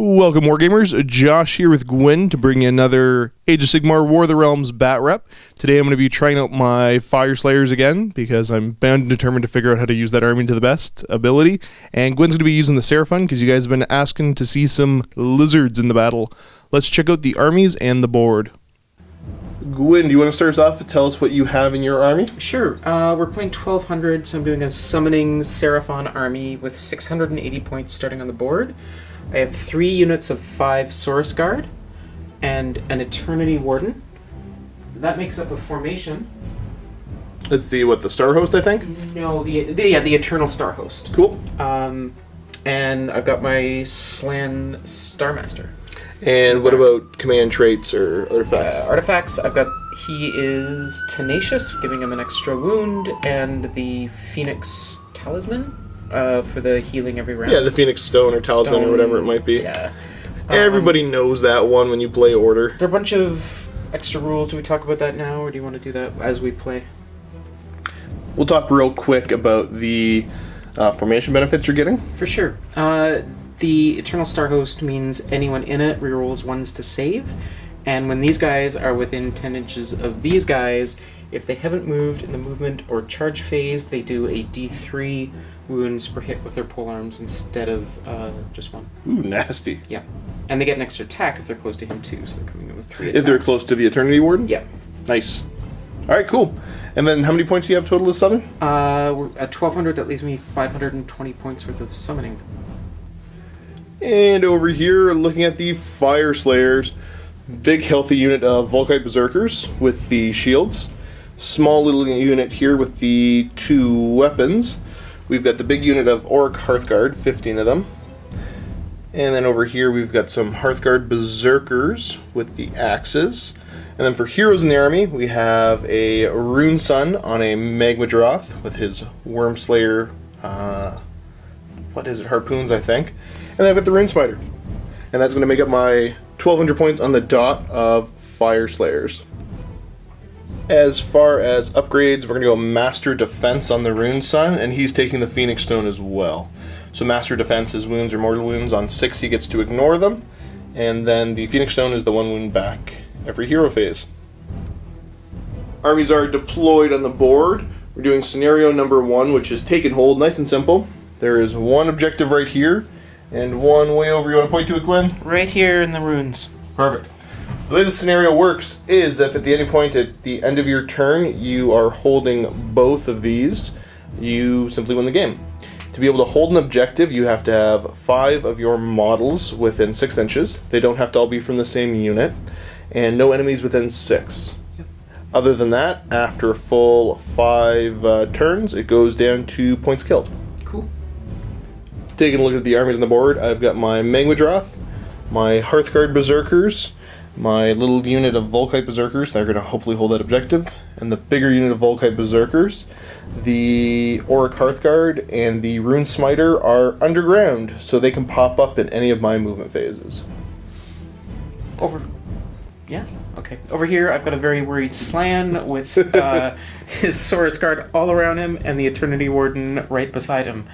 Welcome, Wargamers. Josh here with Guin to bring you another Age of Sigmar War of the Realms bat rep. Today I'm going to be trying out my Fyreslayers again because I'm bound and determined to figure out how to use that army to the best ability. And Gwyn's going to be using the Seraphon because you guys have been asking to see some lizards in the battle. Let's check out the armies and the board. Guin, do you want to start us off and tell us what you have in your army? Sure. We're playing 1200, so I'm doing a summoning Seraphon army with 680 points starting on the board. I have 3 units of 5 Saurus Guard and an Eternity Warden. That makes up a formation. It's the Star Host, I think? No, the Eternal Star Host. Cool. And I've got my Slan Starmaster. And what about command traits or artifacts? Artifacts, he is Tenacious, giving him an extra wound, and the Phoenix Talisman. For the healing every round. Yeah, the Phoenix Stone or Talisman or whatever it might be. Yeah. Everybody knows that one when you play Order. There are a bunch of extra rules. Do we talk about that now, or do you want to do that as we play? We'll talk real quick about the formation benefits you're getting. For sure. The Eternal Star Host means anyone in it rerolls 1s to save, and when these guys are within 10 inches of these guys, if they haven't moved in the movement or charge phase, they do a D3 wounds per hit with their polearms instead of just 1. Ooh, nasty. Yeah. And they get an extra attack if they're close to him too, so they're coming in with 3 attacks. If they're close to the Eternity Warden? Yeah. Nice. Alright, cool. And then how many points do you have total to summon? We're at 1200, that leaves me 520 points worth of summoning. And over here, looking at the Fyreslayers, big healthy unit of Volkite Berserkers with the shields. Small little unit here with the 2 weapons. We've got the big unit of Orc Hearthguard, 15 of them. And then over here we've got some Hearthguard Berserkers with the axes. And then for heroes in the army, we have a Rune Sun on a Magmadroth with his Wormslayer, harpoons, I think. And then I've got the Rune Spider. And that's going to make up my 1200 points on the dot of Fyreslayers. As far as upgrades, we're going to go Master Defense on the Rune Sun, and he's taking the Phoenix Stone as well. So Master Defense is wounds or mortal wounds. On 6 he gets to ignore them, and then the Phoenix Stone is the 1 wound back every hero phase. Armies are deployed on the board. We're doing scenario number 1, which is take and hold, nice and simple. There is 1 objective right here, and 1 way over. You want to point to it, Gwen? Right here in the runes. Perfect. The way the scenario works is if at any point at the end of your turn you are holding both of these, you simply win the game. To be able to hold an objective, you have to have 5 of your models within 6 inches. They don't have to all be from the same unit, and no enemies within 6. Yep. Other than that, after a full 5 turns, it goes down to points killed. Cool. Taking a look at the armies on the board, I've got my Magmadroth, my Hearthguard Berserkers, my little unit of Volkite Berserkers, they're going to hopefully hold that objective, and the bigger unit of Volkite Berserkers, the Auric Hearthguard, and the Rune Smiter are underground, so they can pop up in any of my movement phases. Over here, I've got a very worried Slan with his Saurus Guard all around him, and the Eternity Warden right beside him.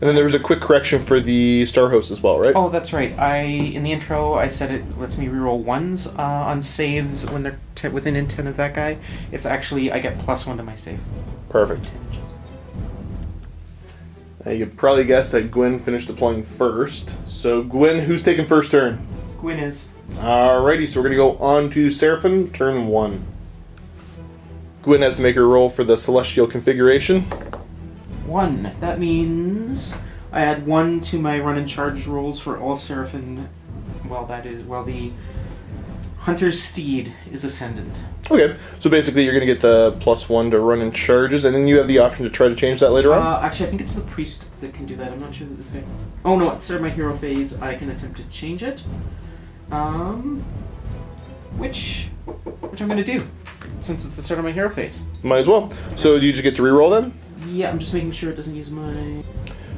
And then there was a quick correction for the Star Host as well, right? Oh, that's right. In the intro, I said it lets me reroll 1s on saves when they're within 10 of that guy. It's actually, I get +1 to my save. Perfect. 10 inches. You probably guessed that Gwyn finished deploying first. So, Gwyn, who's taking first turn? Guin is. Alrighty, so we're going to go on to Seraphon, turn 1. Gwyn has to make her roll for the Celestial Configuration. 1. That means I add 1 to my run and charge rolls for all Seraphon while the Hunter's Steed is Ascendant. Okay, so basically you're going to get the +1 to run and charges, and then you have the option to try to change that later on? Actually, I think it's the Priest that can do that. I'm not sure that this guy... Oh no, at the start of my hero phase, I can attempt to change it. Which I'm going to do, since it's the start of my hero phase. Might as well. So do you just get to reroll then? Yeah, I'm just making sure it doesn't use my...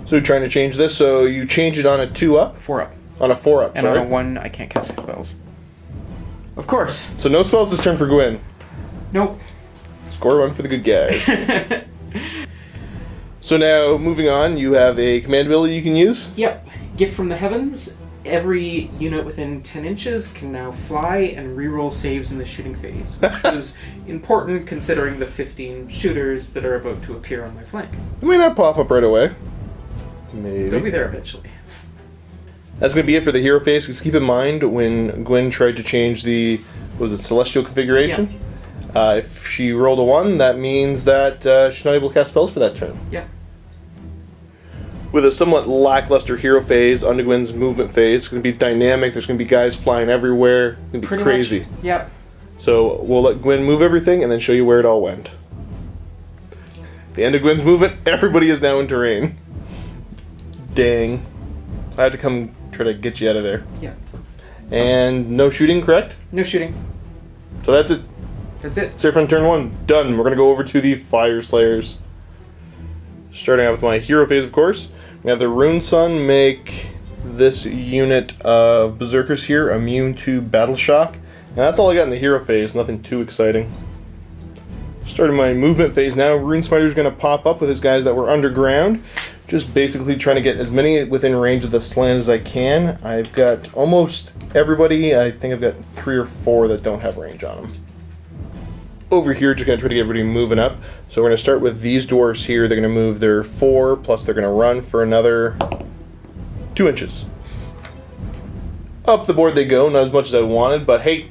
So you're trying to change this, so you change it on a 2-up? 4-up. On a 4-up, And on a 1, I can't cast spells. Of course. So no spells this turn for Gwyn. Nope. Score 1 for the good guys. So now, moving on, you have a command ability you can use? Yep. Gift from the Heavens. every unit within 10 inches can now fly and reroll saves in the shooting phase, which is important considering the 15 shooters that are about to appear on my flank. It may not pop up right away. Maybe. They'll be there eventually. That's going to be it for the hero phase. Because keep in mind, when Guin tried to change the, celestial configuration? Yeah. If she rolled a 1, that means that she's not able to cast spells for that turn. Yeah. With a somewhat lackluster hero phase, onto Gwyn's movement phase, it's going to be dynamic. There's going to be guys flying everywhere. It's going to be Pretty crazy. Much. Yep. So we'll let Guin move everything and then show you where it all went. The end of Gwyn's movement, everybody is now in terrain. Dang. So I have to come try to get you out of there. Yeah. And no shooting, correct? No shooting. So that's it. That's it. Seraphon turn 1. Done. We're going to go over to the Fyreslayers. Starting out with my hero phase, of course. We have the Rune Sun make this unit of Berserkers here immune to Battle Shock. And that's all I got in the hero phase. Nothing too exciting. Starting my movement phase now. Rune Spider's going to pop up with his guys that were underground. Just basically trying to get as many within range of the slant as I can. I've got almost everybody. I think I've got 3 or 4 that don't have range on them. Over here, just going to try to get everybody moving up. So we're going to start with these dwarves here. They're going to move their 4, plus they're going to run for another 2 inches. Up the board they go, not as much as I wanted, but hey,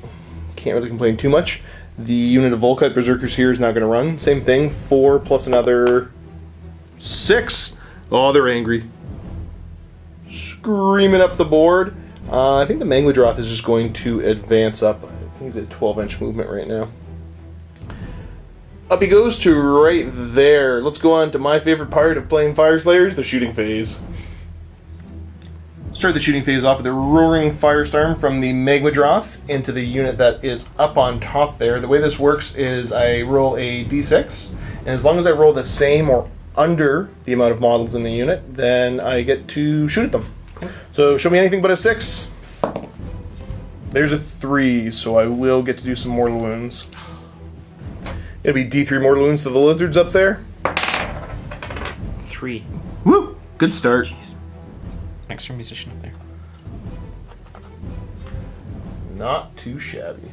can't really complain too much. The unit of Volkite Berserkers here is now going to run. Same thing, 4 plus another 6. Oh, they're angry. Screaming up the board. I think the MiniWarGaming is just going to advance up. I think he's at 12-inch movement right now. Up he goes to right there. Let's go on to my favorite part of playing Fyreslayers, the shooting phase. Start the shooting phase off with a Roaring Firestorm from the MiniWarGaming into the unit that is up on top there. The way this works is I roll a d6, and as long as I roll the same or under the amount of models in the unit, then I get to shoot at them. Cool. So show me anything but a 6. There's a 3, so I will get to do some mortal wounds. It'll be D3 mortal wounds to the lizards up there. 3. Woo! Good start. Jeez. Extra musician up there. Not too shabby.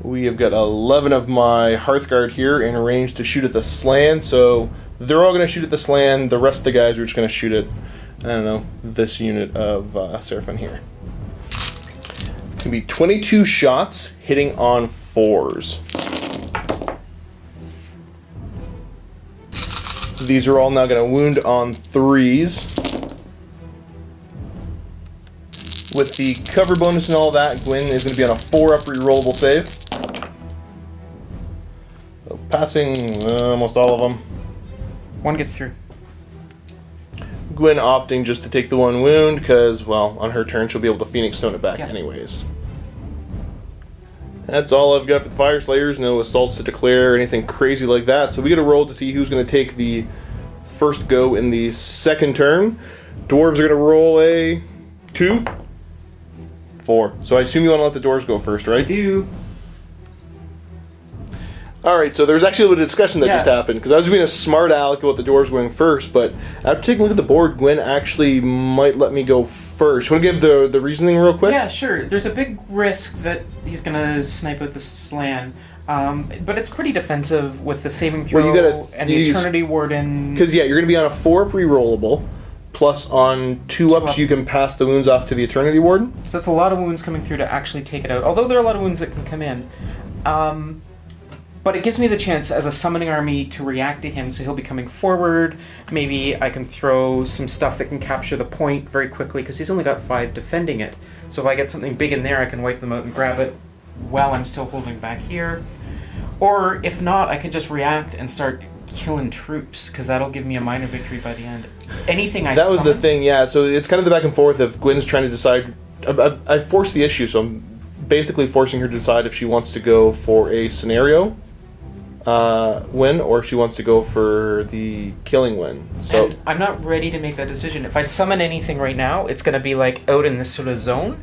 We have got 11 of my Hearthguard here in range to shoot at the Slan, so they're all going to shoot at the Slan. The rest of the guys are just going to shoot at, I don't know, this unit of Seraphon here. It's going to be 22 shots hitting on 4s. These are all now going to wound on 3s. With the cover bonus and all that, Guin is going to be on a 4-up rerollable save. So passing almost all of them. 1 gets through. Guin opting just to take the 1 wound because, well, on her turn she'll be able to Phoenix Stone it back anyways. That's all I've got for the Fyreslayers. No assaults to declare or anything crazy like that. So we get a roll to see who's going to take the first go in the second turn. Dwarves are going to roll a 2. 4. So I assume you want to let the dwarves go first, right? I do. Alright, so there's actually a little discussion that just happened, because I was being a smart aleck about the dwarves going first, but after taking a look at the board, Guin actually might let me go first. You want to give the reasoning real quick? Yeah, sure. There's a big risk that he's going to snipe out the Slan, but it's pretty defensive with the saving throw and the Eternity Warden. Because, yeah, you're going to be on a 4-up rerollable, plus on 2-ups you can pass the wounds off to the Eternity Warden. So it's a lot of wounds coming through to actually take it out, although there are a lot of wounds that can come in. But it gives me the chance as a summoning army to react to him, so he'll be coming forward. Maybe I can throw some stuff that can capture the point very quickly, because he's only got 5 defending it. So if I get something big in there, I can wipe them out and grab it while I'm still holding back here. Or if not, I can just react and start killing troops, because that'll give me a minor victory by the end. Anything I That was summon, the thing, yeah. So it's kind of the back and forth of Gwyn's trying to decide. I forced the issue, so I'm basically forcing her to decide if she wants to go for a scenario win, or if she wants to go for the killing win. So and I'm not ready to make that decision. If I summon anything right now, it's going to be like out in this sort of zone,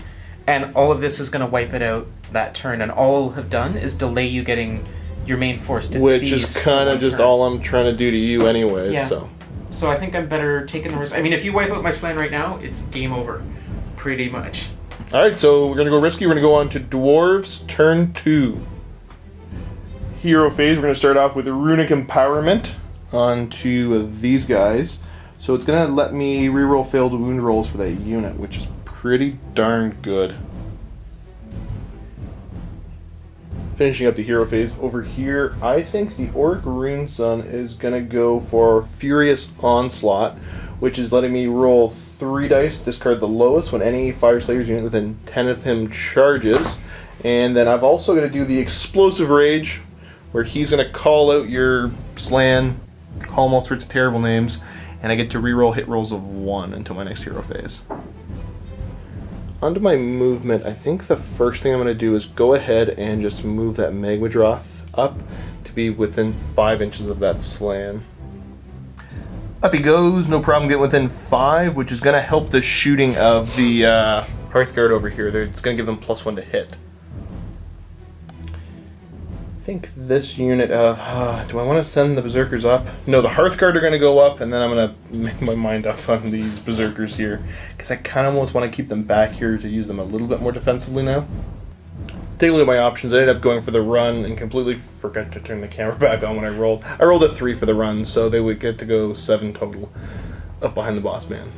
and all of this is going to wipe it out that turn, and all I'll have done is delay you getting your main force to which is kind of just all I'm trying to do to you anyways. Yeah. So So I think I'm better taking the risk. I mean, if you wipe out my Slan right now, it's game over. Pretty much. Alright, so we're going to go risky. We're going to go on to Dwarves, turn 2. Hero phase, we're going to start off with Runic Empowerment onto these guys. So it's going to let me reroll failed wound rolls for that unit, which is pretty darn good. Finishing up the hero phase over here, I think the Orc Rune Sun is going to go for Furious Onslaught, which is letting me roll 3 dice, discard the lowest when any Fyreslayers unit within 10 of him charges. And then I've also got to do the Explosive Rage, where he's going to call out your Slan, call him all sorts of terrible names, and I get to reroll hit rolls of 1 until my next hero phase. Onto my movement, I think the first thing I'm going to do is go ahead and just move that Magmadroth up to be within 5 inches of that Slan. Up he goes, no problem getting within 5, which is going to help the shooting of the Hearthguard over here. It's going to give them +1 to hit. I think this unit of... do I want to send the Berserkers up? No, the Hearthguard are going to go up, and then I'm going to make my mind up on these Berserkers here. Because I kind of almost want to keep them back here to use them a little bit more defensively now. Take a look at my options. I ended up going for the run and completely forgot to turn the camera back on when I rolled. I rolled a 3 for the run, so they would get to go 7 total up behind the boss man.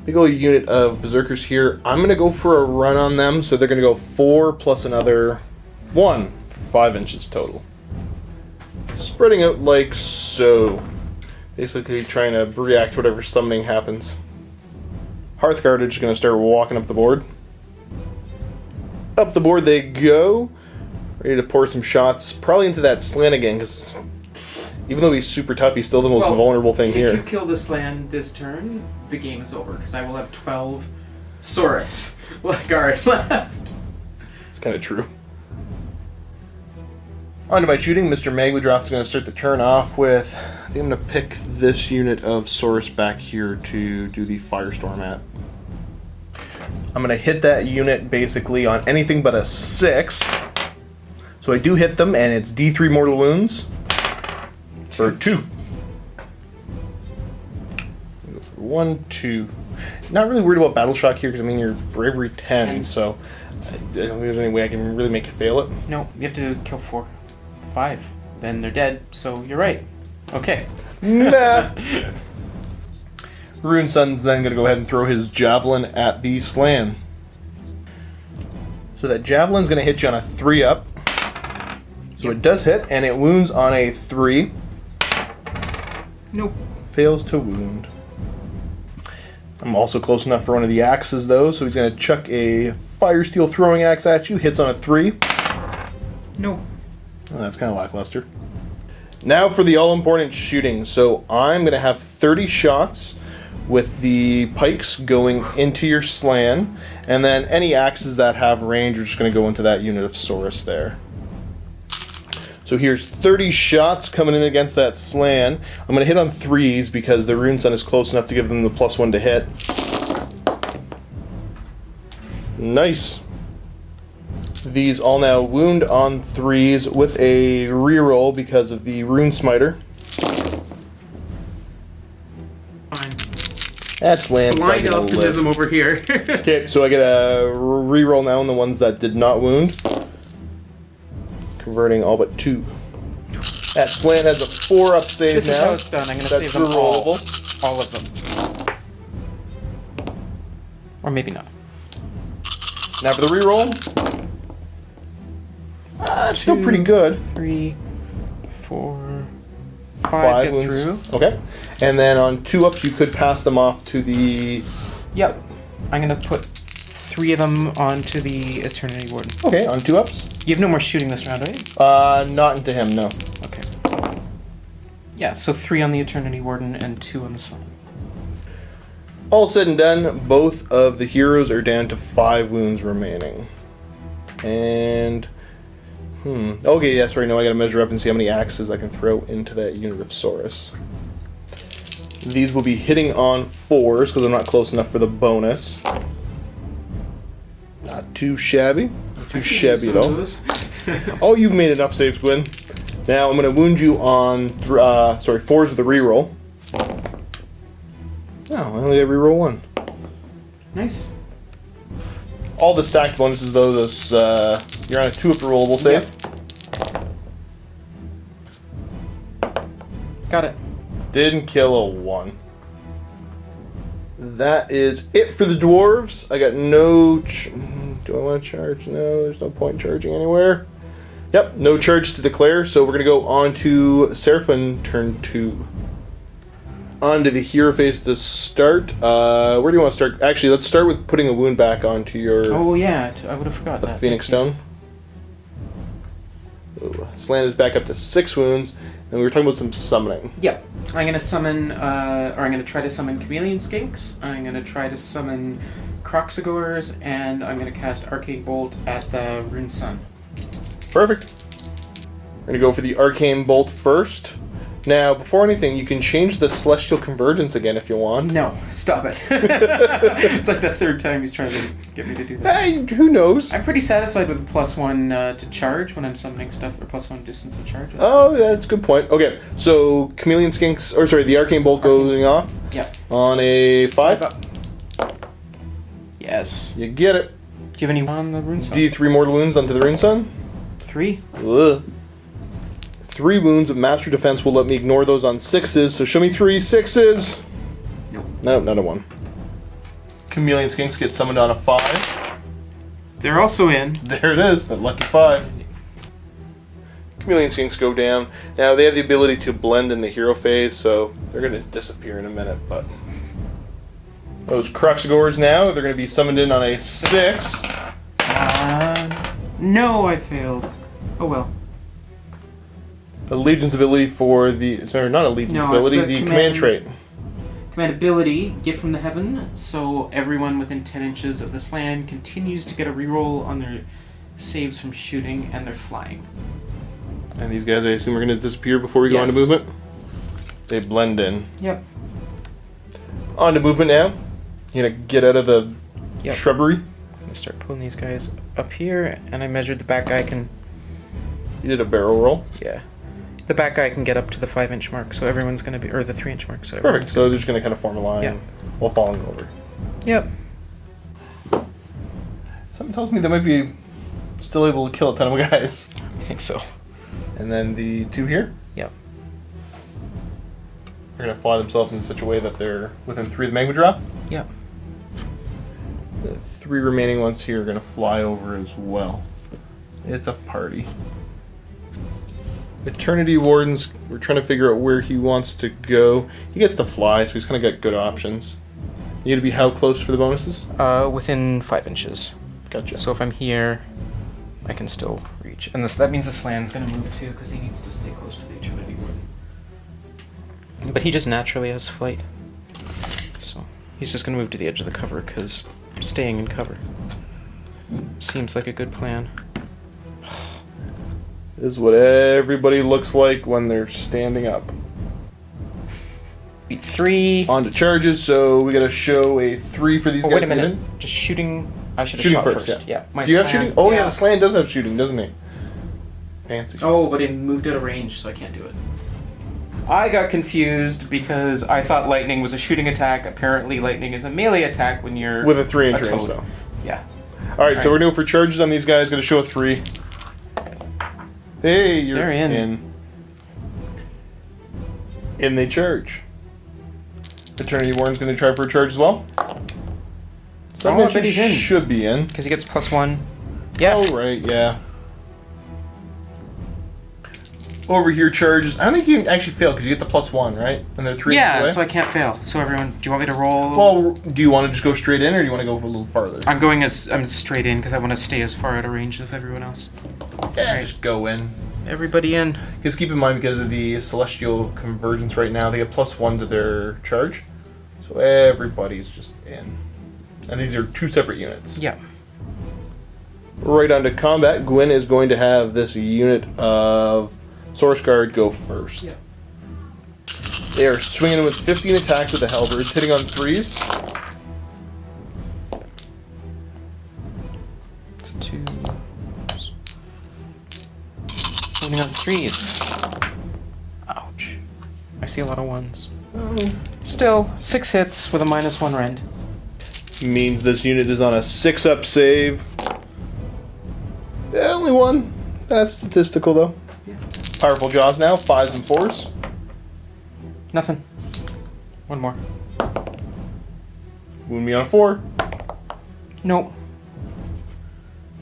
Big old unit of Berserkers here. I'm going to go for a run on them, so they're going to go 4 plus another 1 for 5 inches total. Spreading out like so. Basically trying to react to whatever summoning happens. Hearthguard are just going to start walking up the board. Up the board they go. Ready to pour some shots. Probably into that Slan again, because even though he's super tough, he's still the most vulnerable thing here. If you kill the Slan this turn, the game is over, because I will have 12 Saurus guard left. It's kind of true. On to my shooting. Mr. Magmadroth is going to start the turn off with... I think I'm going to pick this unit of Saurus back here to do the Firestorm at. I'm going to hit that unit basically on anything but a 6. So I do hit them, and it's D3 mortal wounds for 2. Go for 1, 2. Not really worried about Battle Shock here because I mean you're Bravery 10, so I don't think there's any way I can really make you fail it. No, you have to kill 4, 5. Then they're dead, so you're right. Okay. Nah. Rune Sun's then going to go ahead and throw his Javelin at the Slan. So that Javelin's going to hit you on a 3-up. So it does hit, and it wounds on a 3. Nope. Fails to wound. I'm also close enough for one of the axes, though, so he's going to chuck a Fire Steel Throwing Axe at you. Hits on a 3. Nope. Oh, that's kind of lackluster. Now for the all-important shooting. So I'm going to have 30 shots with the pikes going into your Slan, and then any axes that have range are just going to go into that unit of Saurus there. So here's 30 shots coming in against that Slan. I'm going to hit on 3s because the Rune Sun is close enough to give them the +1 to hit. Nice. These all now wound on 3s with a reroll because of the Rune Smiter. That's land. Blind optimism over here. Okay, so I get a reroll now on the ones that did not wound. Converting all but 2. That Slan has a 4-up save this now. This is how it's done. I'm going to save them all of them. Or maybe not. Now for the reroll. It's still pretty good. 3, 4, 5 5 get wounds. through. Okay. And then on 2-ups, you could pass them off to the... Yep. I'm going to put 3 of them onto the Eternity Warden. Okay, on 2-ups. You have no more shooting this round, right? Not into him, no. Okay. Yeah, so 3 on the Eternity Warden and 2 on the Sun. All said and done, both of the heroes are down to 5 wounds remaining. And... Okay, yeah, sorry, no, I gotta measure up and see how many axes I can throw into that unit of Saurus. These will be hitting on 4s, because I'm not close enough for the bonus. Not too shabby. Not too shabby at all. Oh, you've made enough saves, Guin. Now I'm gonna wound you on 4s with a reroll. only I reroll 1. Nice. All the stacked bonuses, though, those you're on a 2 up rollable save. Yep. Got it. Didn't kill a 1. That is it for the dwarves. I got no... do I want to charge? No, there's no point charging anywhere. Yep, no charge to declare, so we're going to go on to Seraphon turn 2. On to the hero phase to start. Where do you want to start? Actually, let's start with putting a wound back onto your... Oh, yeah, I would have forgot the that. Phoenix Stone. Ooh, Slan is back up to 6 wounds, and we were talking about some summoning. Yep. I'm going to summon, or I'm going to try to summon Chameleon Skinks. I'm going to try to summon Croxagores, and I'm going to cast Arcane Bolt at the Rune Sun. Perfect. We're going to go for the Arcane Bolt first. Now, before anything, you can change the Celestial Convergence again if you want. No, stop it. It's like the 3rd time he's trying to get me to do that. Hey, who knows? I'm pretty satisfied with the +1 to charge when I'm summoning stuff, or +1 distance to charge. Oh, yeah, that's a good point. Okay, so Chameleon Skinks, or sorry, the Arcane Bolt going off. Yep. On a 5. Yes. You get it. Do you have any on the Rune Sun? D3 mortal wounds onto the Rune Sun. 3. Ugh. 3 wounds of Master Defense will let me ignore those on 6s, so show me 3 6s. Nope. No, not a 1. Chameleon Skinks get summoned on a 5. They're also in. There it is, that lucky 5. Chameleon Skinks go down. Now, they have the ability to blend in the hero phase, so they're going to disappear in a minute, but... Those Croxagores now, they're going to be summoned in on a 6. No, I failed. Oh well. The Legion's ability for the... Sorry, not a Legion's ability, the command trait. Command ability, Gift from the Heaven, so everyone within 10 inches of this land continues to get a reroll on their saves from shooting, and they're flying. And these guys, I assume, are going to disappear before we go on to movement? They blend in. Yep. On to movement now. You're going to get out of the shrubbery. I'm going to start pulling these guys up here, and I measured the back guy can... You did a barrel roll? Yeah. The back guy can get up to the 5-inch mark, so everyone's going to be... Or the 3-inch mark, so perfect, so they're just going to kind of form a line while falling over. Yep. Something tells me they might be still able to kill a ton of guys. I think so. And then the 2 here? Yep. They're going to fly themselves in such a way that they're within 3 of the Magma Drop? Yep. The 3 remaining ones here are going to fly over as well. It's a party. Eternity Wardens, we're trying to figure out where he wants to go. He gets to fly, so he's kind of got good options. You need to be how close for the bonuses? Within 5 inches. Gotcha. So if I'm here, I can still reach. And that means the Slan's going to move too, because he needs to stay close to the Eternity Warden. But he just naturally has flight. So he's just going to move to the edge of the cover, because staying in cover seems like a good plan. This is what everybody looks like when they're standing up. 3. On to charges, so we gotta show a 3 for these guys. Wait a minute. Just shooting. I should have shot first. Yeah. Do you have shooting? Oh yeah, the Slan does have shooting, doesn't he? Fancy. Oh, but he moved out of range, so I can't do it. I got confused because I thought lightning was a shooting attack. Apparently, lightning is a melee attack when you're with a 3-inch range, though. Yeah. All right, so we're doing for charges on these guys. Gonna show a 3. Hey, you're They're in. In they charge. Eternity Warden's going to try for a charge as well. Some should be in. Because he gets +1. Yeah. Oh, right, yeah. Over here charges. I don't think you can actually fail because you get the +1, right? And they're 3 Yeah, so I can't fail. So everyone, do you want me to roll? Well, do you want to just go straight in or do you want to go a little farther? I'm straight in because I want to stay as far out of range of everyone else. Yeah, just go in. Everybody in. Because keep in mind, because of the Celestial Convergence right now, they get +1 to their charge. So everybody's just in. And these are 2 separate units. Yeah. Right on to combat. Guin is going to have this unit of Source Guard go first. Yeah. They are swinging with 15 attacks with the halberds, hitting on 3s. It's 2. Hitting on 3s. Ouch. I see a lot of 1s. Still, 6 hits with a -1 rend. Means this unit is on a 6-up save. Only one. That's statistical, though. Yeah. Powerful Jaws now, 5s and 4s. Nothing. One more. Wound me on a 4. Nope.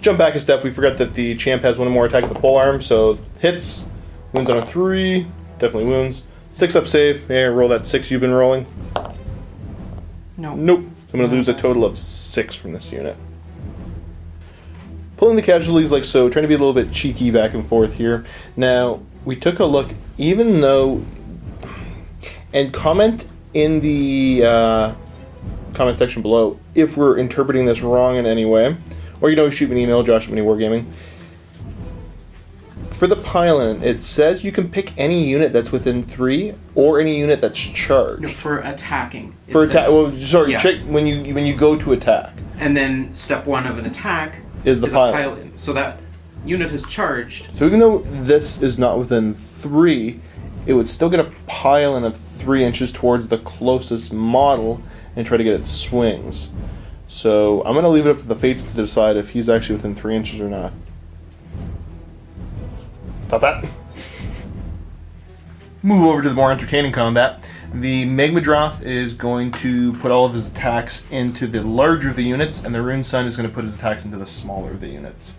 Jump back a step. We forgot that the champ has one more attack at the polearm, so hits. Wounds on a 3. Definitely wounds. 6-up save. May I roll that 6 you've been rolling? Nope. Nope. I'm going to lose a total of 6 from this unit. Pulling the casualties like so, trying to be a little bit cheeky back and forth here. Now, we took a look, even though... And comment in the comment section below if we're interpreting this wrong in any way. Or shoot me an email, Josh at MiniWarGaming. For the pylon, it says you can pick any unit that's within 3 or any unit that's charged. No, for attacking. For attack, well, sorry, yeah. check when you go to attack. And then step 1 of an attack Is the a pylon. pylon. So that unit has charged. So even though this is not within 3, it would still get a pylon of 3 inches towards the closest model and try to get its swings. So I'm going to leave it up to the fates to decide if he's actually within 3 inches or not. Thought that. Move over to the more entertaining combat. The Magmadroth is going to put all of his attacks into the larger of the units, and the Rune Sun is going to put his attacks into the smaller of the units.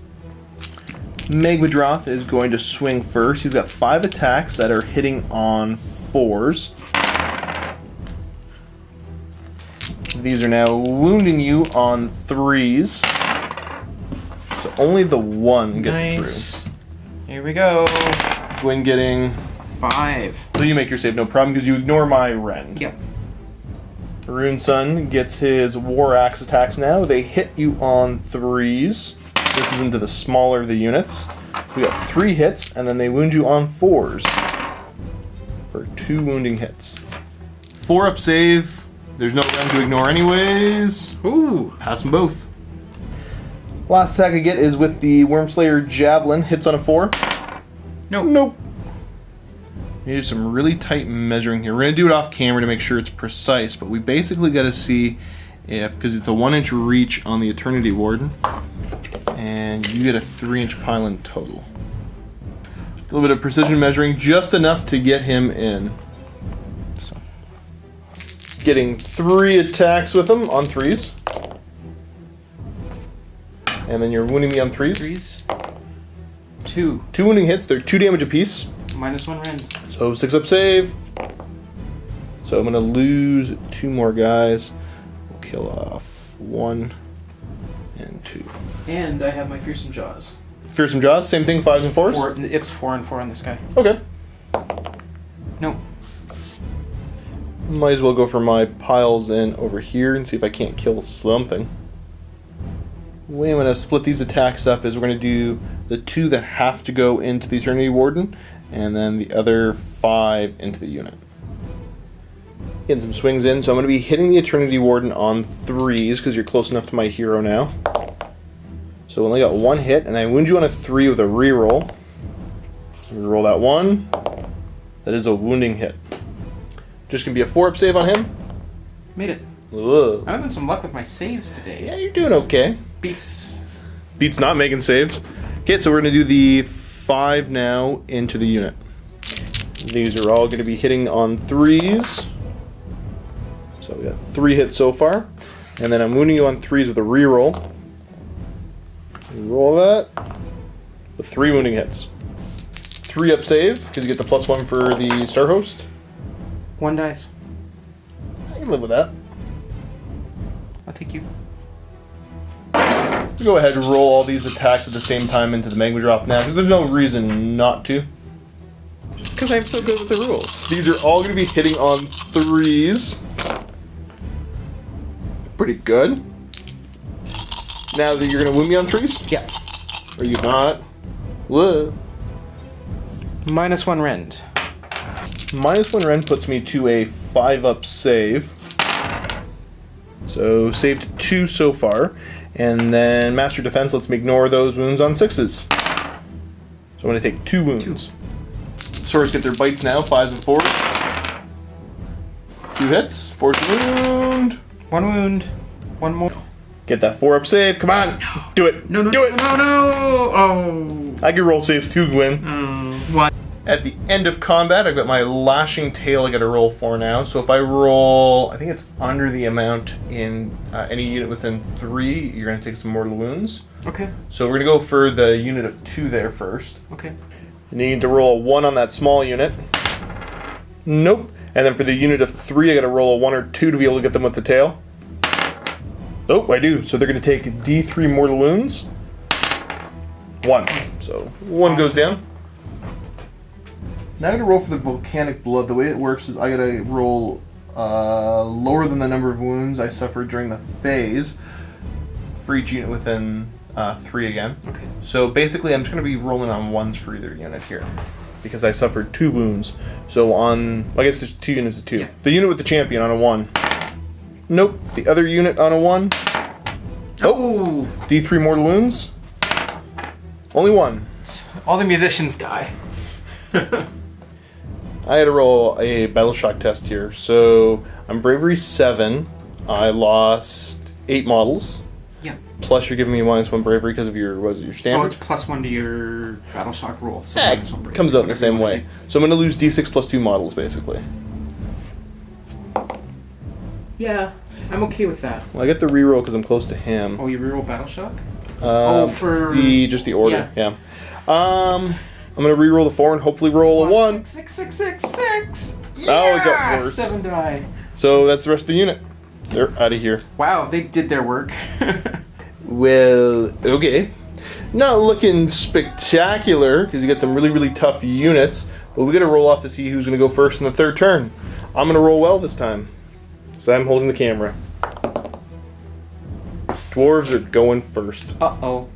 Magmadroth is going to swing first. He's got 5 attacks that are hitting on 4s. These are now wounding you on 3s. So only the 1 gets through. Here we go. Guin getting 5. So you make your save, no problem, because you ignore my rend. Yep. Rune Sun gets his War Axe attacks now. They hit you on 3s. This is into the smaller of the units. We got 3 hits, and then they wound you on 4s for 2 wounding hits. 4-up save. There's no rend to ignore anyways. Ooh. Pass them both. Last attack I get is with the Wormslayer Javelin. Hits on a 4. Nope. Nope. We do some really tight measuring here. We're going to do it off camera to make sure it's precise, but we basically got to see if, because it's a 1-inch reach on the Eternity Warden, and you get a 3-inch pylon total. A little bit of precision measuring, just enough to get him in. So, getting 3 attacks with him on 3s. And then you're wounding me on 3s. 3s. 2. 2 wounding hits, they're 2 damage apiece. -1 rend. So 6-up save. So I'm going to lose 2 more guys. We'll kill off 1 and 2. And I have my Fearsome Jaws. Fearsome Jaws, same thing, 5s and 4s? It's 4 and 4 on this guy. Okay. Nope. Might as well go for my piles in over here and see if I can't kill something. The way I'm going to split these attacks up is we're going to do the 2 that have to go into the Eternity Warden, and then the other 5 into the unit. Getting some swings in, so I'm going to be hitting the Eternity Warden on 3s, because you're close enough to my hero now. So we only got 1 hit, and I wound you on a 3 with a reroll. Reroll that 1. That is a wounding hit. Just going to be a 4-up save on him. Made it. Ugh. I'm having some luck with my saves today. Yeah, you're doing okay. Beats not making saves. Okay, so we're going to do the 5 now into the unit. These are all going to be hitting on 3s. So we got 3 hits so far. And then I'm wounding you on 3s with a reroll. Roll that. The 3 wounding hits. 3-up save, because you get the +1 for the Star Host. 1 dice. I can live with that. I'll take you. Go ahead and roll all these attacks at the same time into the Magmadroth now, because there's no reason not to. Because I'm so good with the rules. These are all going to be hitting on 3s. Pretty good. Now that you're going to wound me on 3s? Yeah. Or you not? Whoa. -1 rend. -1 rend puts me to a 5-up save. So saved 2 so far. And then Master Defense lets me ignore those wounds on 6s. So I'm going to take 2 wounds. Swords get their bites now, 5s and 4s. 2 hits. Force wound. 1 wound. 1 more. Get that 4-up save. Come on. Do it. No, Do it. no, no. Oh. I can roll saves too, Guin. 1. At the end of combat, I've got my lashing tail I got to roll for now. So if I roll, I think it's under the amount in any unit within 3, you're going to take some mortal wounds. Okay. So we're going to go for the unit of 2 there first. Okay. You need to roll a 1 on that small unit. Nope. And then for the unit of 3, I got to roll a 1 or 2 to be able to get them with the tail. Oh, I do. So they're going to take D3 mortal wounds. 1. So 1 goes down. Now I gotta roll for the volcanic blood. The way it works is I gotta roll lower than the number of wounds I suffered during the phase for each unit within 3 again. Okay. So basically I'm just gonna be rolling on 1s for either unit here. Because I suffered 2 wounds. So on, I guess there's 2 units of 2. Yeah. The unit with the champion on a 1. Nope. The other unit on a 1. Oh! D3 mortal wounds. Only 1. All the musicians die. I had to roll a battle shock test here. So I'm bravery 7. I lost 8 models. Yeah. Plus you're giving me -1 bravery because of your your standard. Oh, it's +1 to your battle shock roll. So Yeah, -1 bravery. it comes out in the Whatever same you way. wanna So I'm going to lose D6 plus 2 models basically. do. Yeah, I'm okay with that. Well, I get the reroll because I'm close to him. Oh, you reroll battle shock? For just the order. Yeah. I'm going to reroll the 4 and hopefully roll a 1. 6. Yeah! Oh, it got worse. 7 die. So that's the rest of the unit. They're out of here. Wow, they did their work. Well, okay. Not looking spectacular, because you got some really, really tough units. But we got to roll off to see who's going to go first in the 3rd turn. I'm going to roll well this time. So I'm holding the camera. Dwarves are going first. Uh-oh.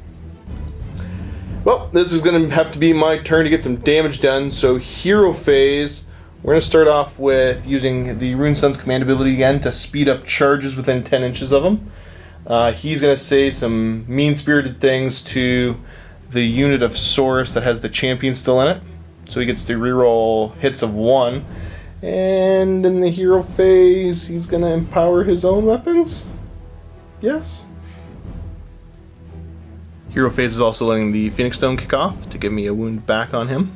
Well, this is going to have to be my turn to get some damage done. So hero phase, we're going to start off with using the Rune Sun's command ability again to speed up charges within 10 inches of him. He's going to say some mean-spirited things to the unit of Saurus that has the champion still in it. So he gets to reroll hits of 1. And in the hero phase, he's going to empower his own weapons? Yes? Hero phase is also letting the Phoenix Stone kick off to give me a wound back on him.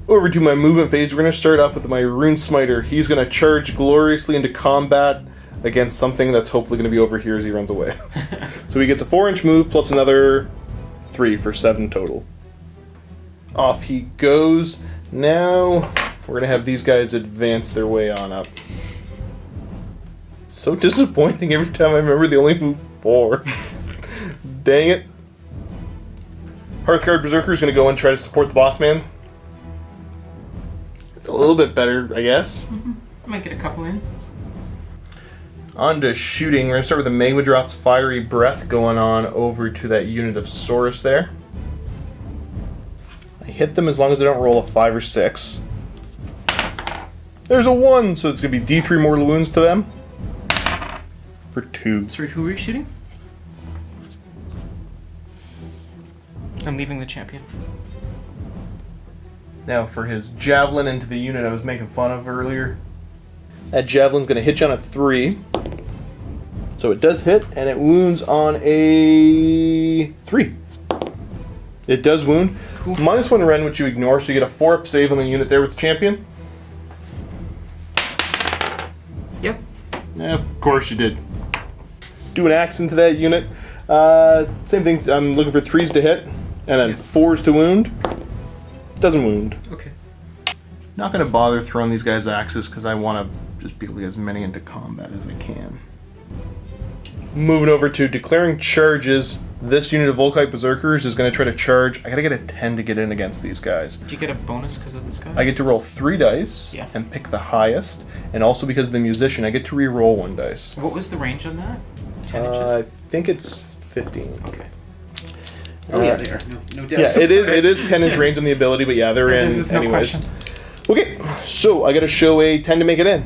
Over to my movement phase, we're going to start off with my Rune Smiter. He's going to charge gloriously into combat against something that's hopefully going to be over here as he runs away. So he gets a 4-inch move plus another 3 for 7 total. Off he goes. Now we're going to have these guys advance their way on up. It's so disappointing every time I remember they only move 4. Dang it. Hearthguard Berserker is going to go and try to support the boss man. It's a little bit better, I guess. I might get a couple in. On to shooting. We're going to start with the Magmadroth's Fiery Breath going on over to that unit of Saurus there. I hit them as long as I don't roll a 5 or 6. There's a 1, so it's going to be D3 mortal wounds to them. For 2. Sorry, who are you shooting? I'm leaving the champion. Now for his javelin into the unit I was making fun of earlier. That javelin's going to hit you on a 3. So it does hit, and it wounds on a 3. It does wound. Cool. -1 Ren, which you ignore, so you get a 4-up save on the unit there with the champion. Yep. Yeah, of course you did. Do an axe into that unit. Same thing, I'm looking for 3s to hit, and then 4s to wound. Doesn't wound. Okay. Not going to bother throwing these guys axes because I want to just be able to get as many into combat as I can. Moving over to declaring charges. This unit of Volkite Berserkers is going to try to charge. I got to get a 10 to get in against these guys. Do you get a bonus because of this guy? I get to roll 3 dice Yeah. and pick the highest. And also because of the musician, I get to re-roll 1 dice. What was the range on that? 10 inches? I think it's 15. Okay. Oh yeah, they are. No doubt. Yeah, it is 10-inch range on the ability, but yeah, they're in There's no anyways. question. Okay, so I got to show a 10 to make it in.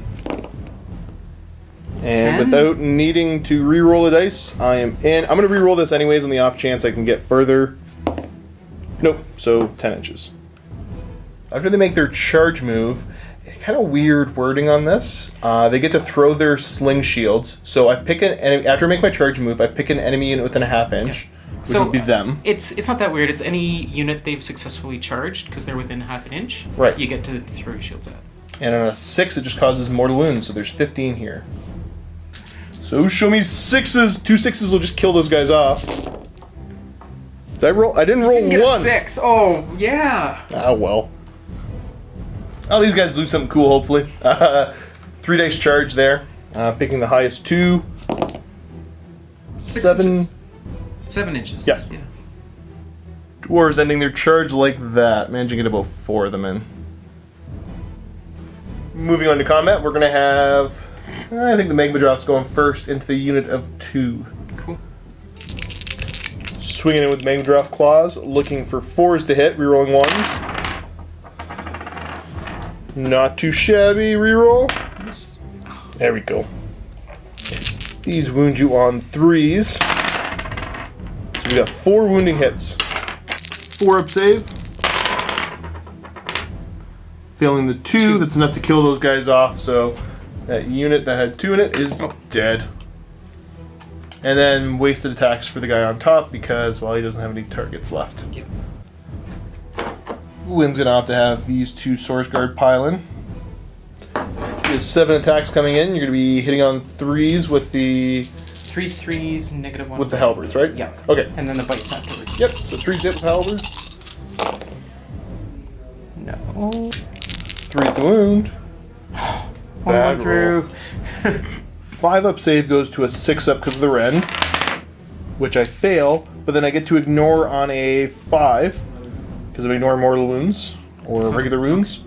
And 10? without needing to re-roll a dice, I am in. I'm going to re-roll this anyways on the off chance I can get further. Nope, so 10 inches. After they make their charge move, kind of weird wording on this. They get to throw their sling shields. So I pick an enemy after I make my charge move. I pick an enemy unit within a half inch, which would be them. It's not that weird. It's any unit they've successfully charged because they're within half an inch. Right. You get to throw your shields at. And on a 6, it just causes mortal wounds. So there's 15 here. So show me 6s. 2 6s will just kill those guys off. Did I roll? I didn't roll You didn't get a 1. 6. Oh yeah. Ah well. Oh, these guys do something cool. Hopefully, 3 dice charge there. Picking the highest 2. 7. Inches. 7 inches. Yeah. Dwarves ending their charge like that, managing to get about 4 of them in. Moving on to combat, we're going to have, I think the Magma Dwarf's going first into the unit of 2. Cool. Swinging in with Magma Dwarf Claws, looking for 4s to hit, rerolling 1s. Not too shabby, reroll. Yes. There we go. These wound you on 3s. So we got 4 wounding hits. 4 up save. Failing the 2, that's enough to kill those guys off, so that unit that had 2 in it is dead. And then wasted attacks for the guy on top because, well, he doesn't have any targets left. Yep. Wynn's going to have to have these 2 Source Guard pile in. There's 7 attacks coming in. You're going to be hitting on 3s with the... 3s, -1. With the halberds, right? Yeah. Okay. And then the bites afterwards. Yep, so 3s hit with halberds. No. 3's to wound. Bad roll. 5 up save goes to a 6 up because of the rend, which I fail, but then I get to ignore on a 5 because of ignore mortal wounds or regular wounds.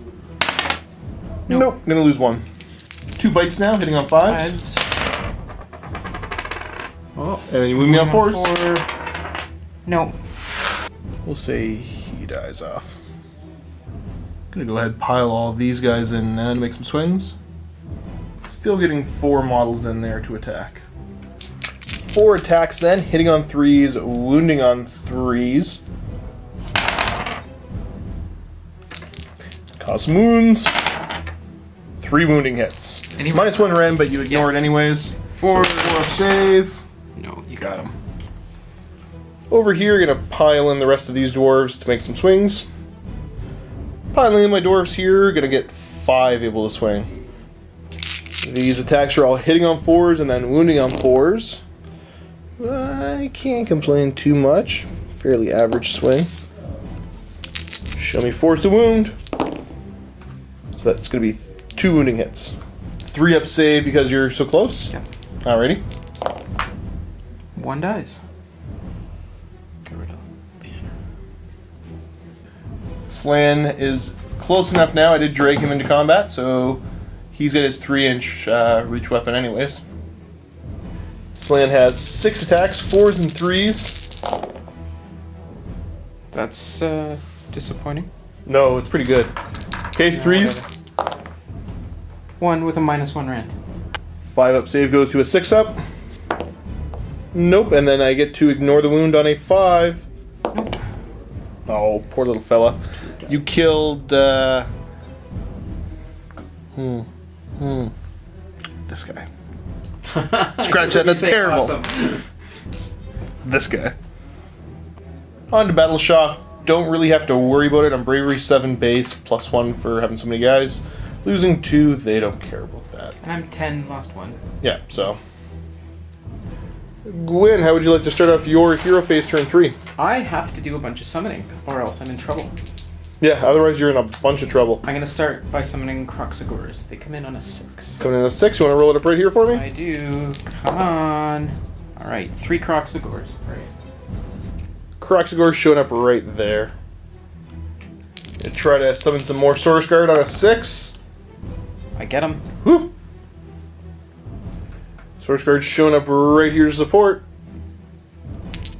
Nope, I'm gonna lose 1. 2 bites now, hitting on 5s. Oh, and then you move me on 4s. 4. No. We'll say he dies off. Gonna go ahead and pile all these guys in now to make some swings. Still getting 4 models in there to attack. 4 attacks then, hitting on 3s, wounding on 3s. Cause some wounds. 3 wounding hits. -1 rend, but you ignore it anyways. 4. So 4 save. No, you Got him. Over here, gonna pile in the rest of these dwarves to make some swings. Piling in my dwarves here, gonna get 5 able to swing. These attacks are all hitting on 4s and then wounding on 4s. I can't complain too much. Fairly average swing. Show me 4s to wound. So that's gonna be 2 wounding hits. 3 up save because you're so close. Yep. Alrighty. 1 dies. Get rid of banner. Slan is close enough now. I did drag him into combat, so he's got his 3-inch reach weapon anyways. Slan has 6 attacks, 4s and 3s. That's disappointing. No, it's pretty good. Okay, 3s. 1 with a -1 rend. 5 up save goes to a 6 up. Nope, and then I get to ignore the wound on a 5. Nope. Oh, poor little fella. You killed, this guy. Scratch that, that's terrible. Awesome. This guy. On to Battle Shock. Don't really have to worry about it. I'm Bravery 7 base, +1 for having so many guys. Losing 2, they don't care about that. And I'm 10, lost 1. Yeah, so. Guin, how would you like to start off your hero phase turn 3? I have to do a bunch of summoning, or else I'm in trouble. Yeah, otherwise you're in a bunch of trouble. I'm going to start by summoning Croxagores. They come in on a 6. Coming in a 6, you want to roll it up right here for me? I do. Come on. Alright, 3 Croxagores. Right. Croxagore showing up right there. Gonna try to summon some more Source Guard on a 6. I get him. Whew. Source Guard showing up right here to support.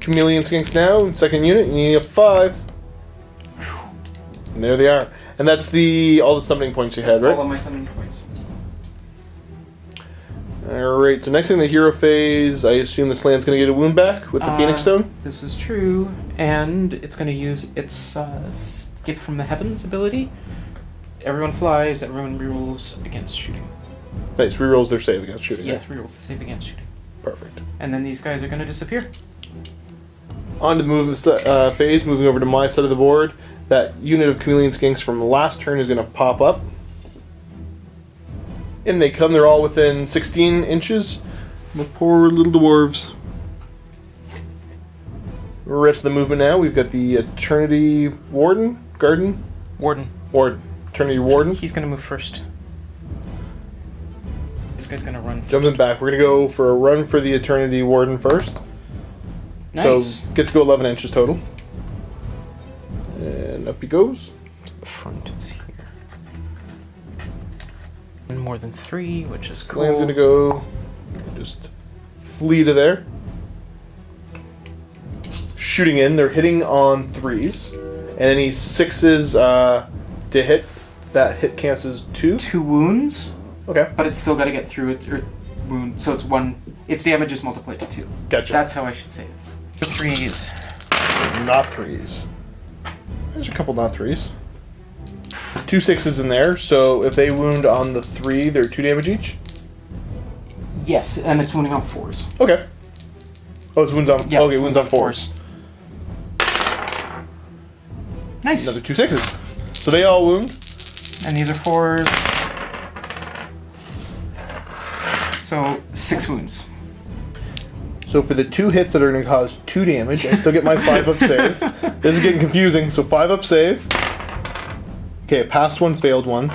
Chameleon Skinks now, in 2nd unit, and you need a 5. And there they are. And that's all the summoning points you had, right? All of my summoning points. Alright, so next thing in the hero phase, I assume this land's going to get a wound back with the Phoenix Stone? This is true, and it's going to use its Gift from the Heavens ability everyone flies, everyone rerolls against shooting. Nice. Rerolls their save against shooting. Yes, rerolls the save against shooting. Perfect. And then these guys are going to disappear. On to the movement phase, moving over to my side of the board. That unit of chameleon skinks from last turn is going to pop up. And they come, they're all within 16 inches. The poor little dwarves. Rest of the movement now, we've got the Eternity Warden? Warden. Eternity Warden. He's going to move first. This guy's going to run first. Jumping back. We're going to go for a run for the Eternity Warden first. Nice. So, gets to go 11 inches total. And up he goes. The front is here. And more than 3, which is cool. Land's going to go... Just flee to there. Shooting in. They're hitting on 3s. And any 6s to hit. That hit cancels 2. 2 wounds. Okay. But it's still got to get through it, or wound. So it's 1. Its damage is multiplied to 2. Gotcha. That's how I should say it. 3s. Not 3s. There's a couple not 3s. 2 6s in there, so if they wound on the 3, they're 2 damage each? Yes, and it's wounding on 4s. Okay. Oh, it's wounds on... Yeah, okay, wounds on 4s. Nice. Another 2 6s. So they all wound. And these are 4s. So 6 wounds. So for the 2 hits that are going to cause 2 damage, I still get my 5 up save. This is getting confusing. So 5 up save. Okay, passed 1, failed 1.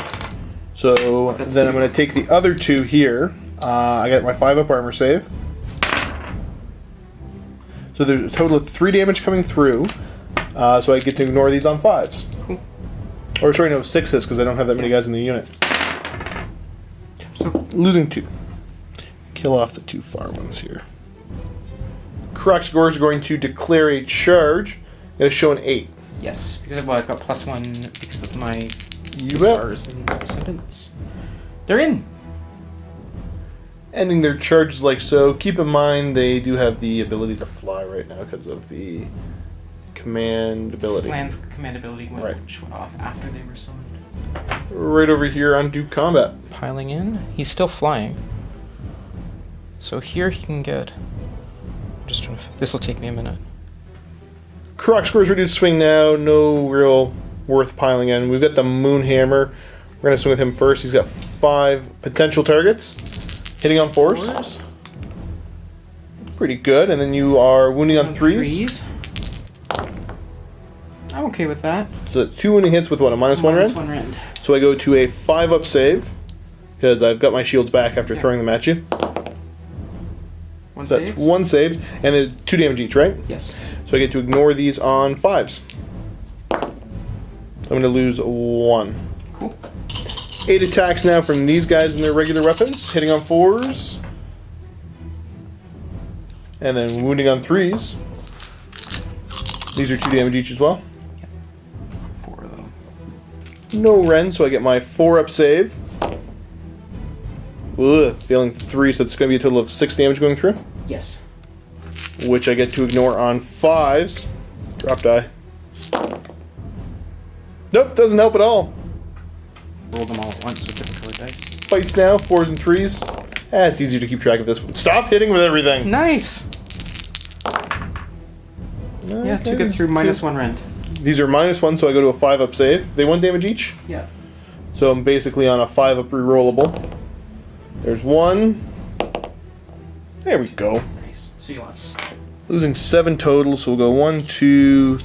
So That's then 2. I'm going to take the other 2 here. I got my 5 up armor save. So there's a total of 3 damage coming through. So I get to ignore these on 5s. Cool. Or sorry, no, 6s because I don't have that many guys in the unit. So Losing 2. Kill off the 2 far ones here. Crocsgores are going to declare a charge. Going to show an 8. yes, because I've got +1 because of my You bet. stars and ascendants. They're in. Ending their charges like so. Keep in mind they do have the ability to fly right now because of the command ability. Slan's command ability Right. which went off after they were summoned. Right over here on Duke Combat. Piling in. He's still flying. So here he can get... Just trying to... This will take me a minute. Crocsgore's ready to swing now. No real worth piling in. We've got the Moonhammer. We're going to swing with him first. He's got 5 potential targets. Hitting on 4s. Pretty good. And then you are wounding on 3s. I'm okay with that. So 2 wounding hits with what? A -1 rend? -1 rend. So I go to a 5 up save. Because I've got my shields back after throwing them at you. One So that's save? 1 save. And then 2 damage each, right? Yes. So I get to ignore these on 5s. I'm going to lose 1. Cool. 8 attacks now from these guys and their regular weapons. Hitting on 4s. And then wounding on 3s. These are 2 damage each as well. 4 of them. No rend, so I get my 4 up save. Ugh, failing 3, so it's going to be a total of 6 damage going through. Yes. Which I get to ignore on 5s. Drop die. Nope, doesn't help at all. Roll them all at once with different colored dice. Fights now, 4s and 3s. It's easier to keep track of this one. Stop hitting with everything! Nice! Yeah, took it through -1 rend. These are -1, so I go to a 5 up save. They 1 damage each. Yeah. So I'm basically on a 5 up rerollable. There's 1. There we go. Nice. So you lost. Losing 7 total, so we'll go 1, 2,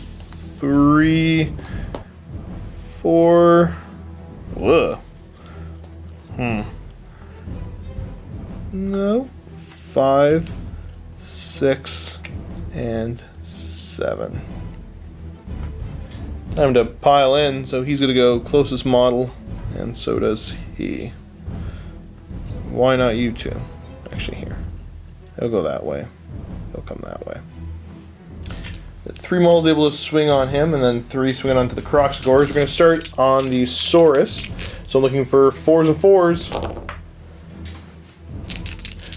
3, 4. Whoa. No. 5, 6, and 7. Time to pile in, so he's going to go closest model, and so does he. Why not you two? Actually, here. He'll go that way. He'll come that way. 3 models able to swing on him, and then 3 swinging onto the Crocsgores. We're going to start on the Saurus. So I'm looking for 4s and 4s.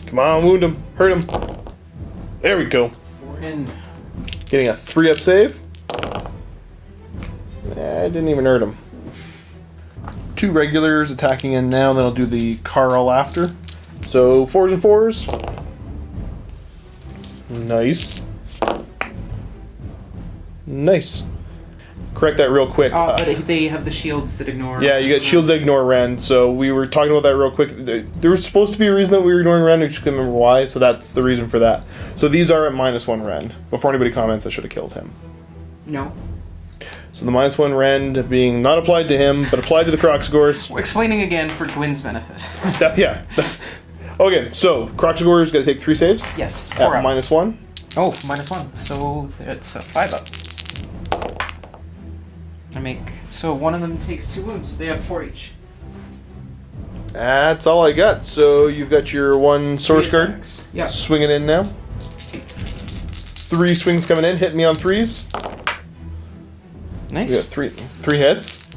Come on, wound him. Hurt him. There we go. 4 in. Getting a 3 up save. I didn't even hurt him. 2 2 regulars attacking in now, and then I'll do the Carl after. So 4s and 4s. Nice. Nice. Correct that real quick. Oh, but they have the shields that ignore... Yeah, you got shields that ignore Ren, so we were talking about that real quick. There was supposed to be a reason that we were ignoring Ren, I just couldn't remember why, so that's the reason for that. So these are at -1 Ren. Before anybody comments, I should have killed him. No. So the -1 Rend being not applied to him, but applied to the Croxagores. Explaining again for Gwyn's benefit. Yeah. Okay, so Croxagores got to take 3 saves. Yes, At 4 up. -1. Oh, -1. So it's a 5 up. So one of them takes 2 wounds. They have 4 each. That's all I got. So you've got your 1 Source Guard. Yeah. Swinging in now. 3 swings coming in, hitting me on 3s. Nice. We got 3 hits.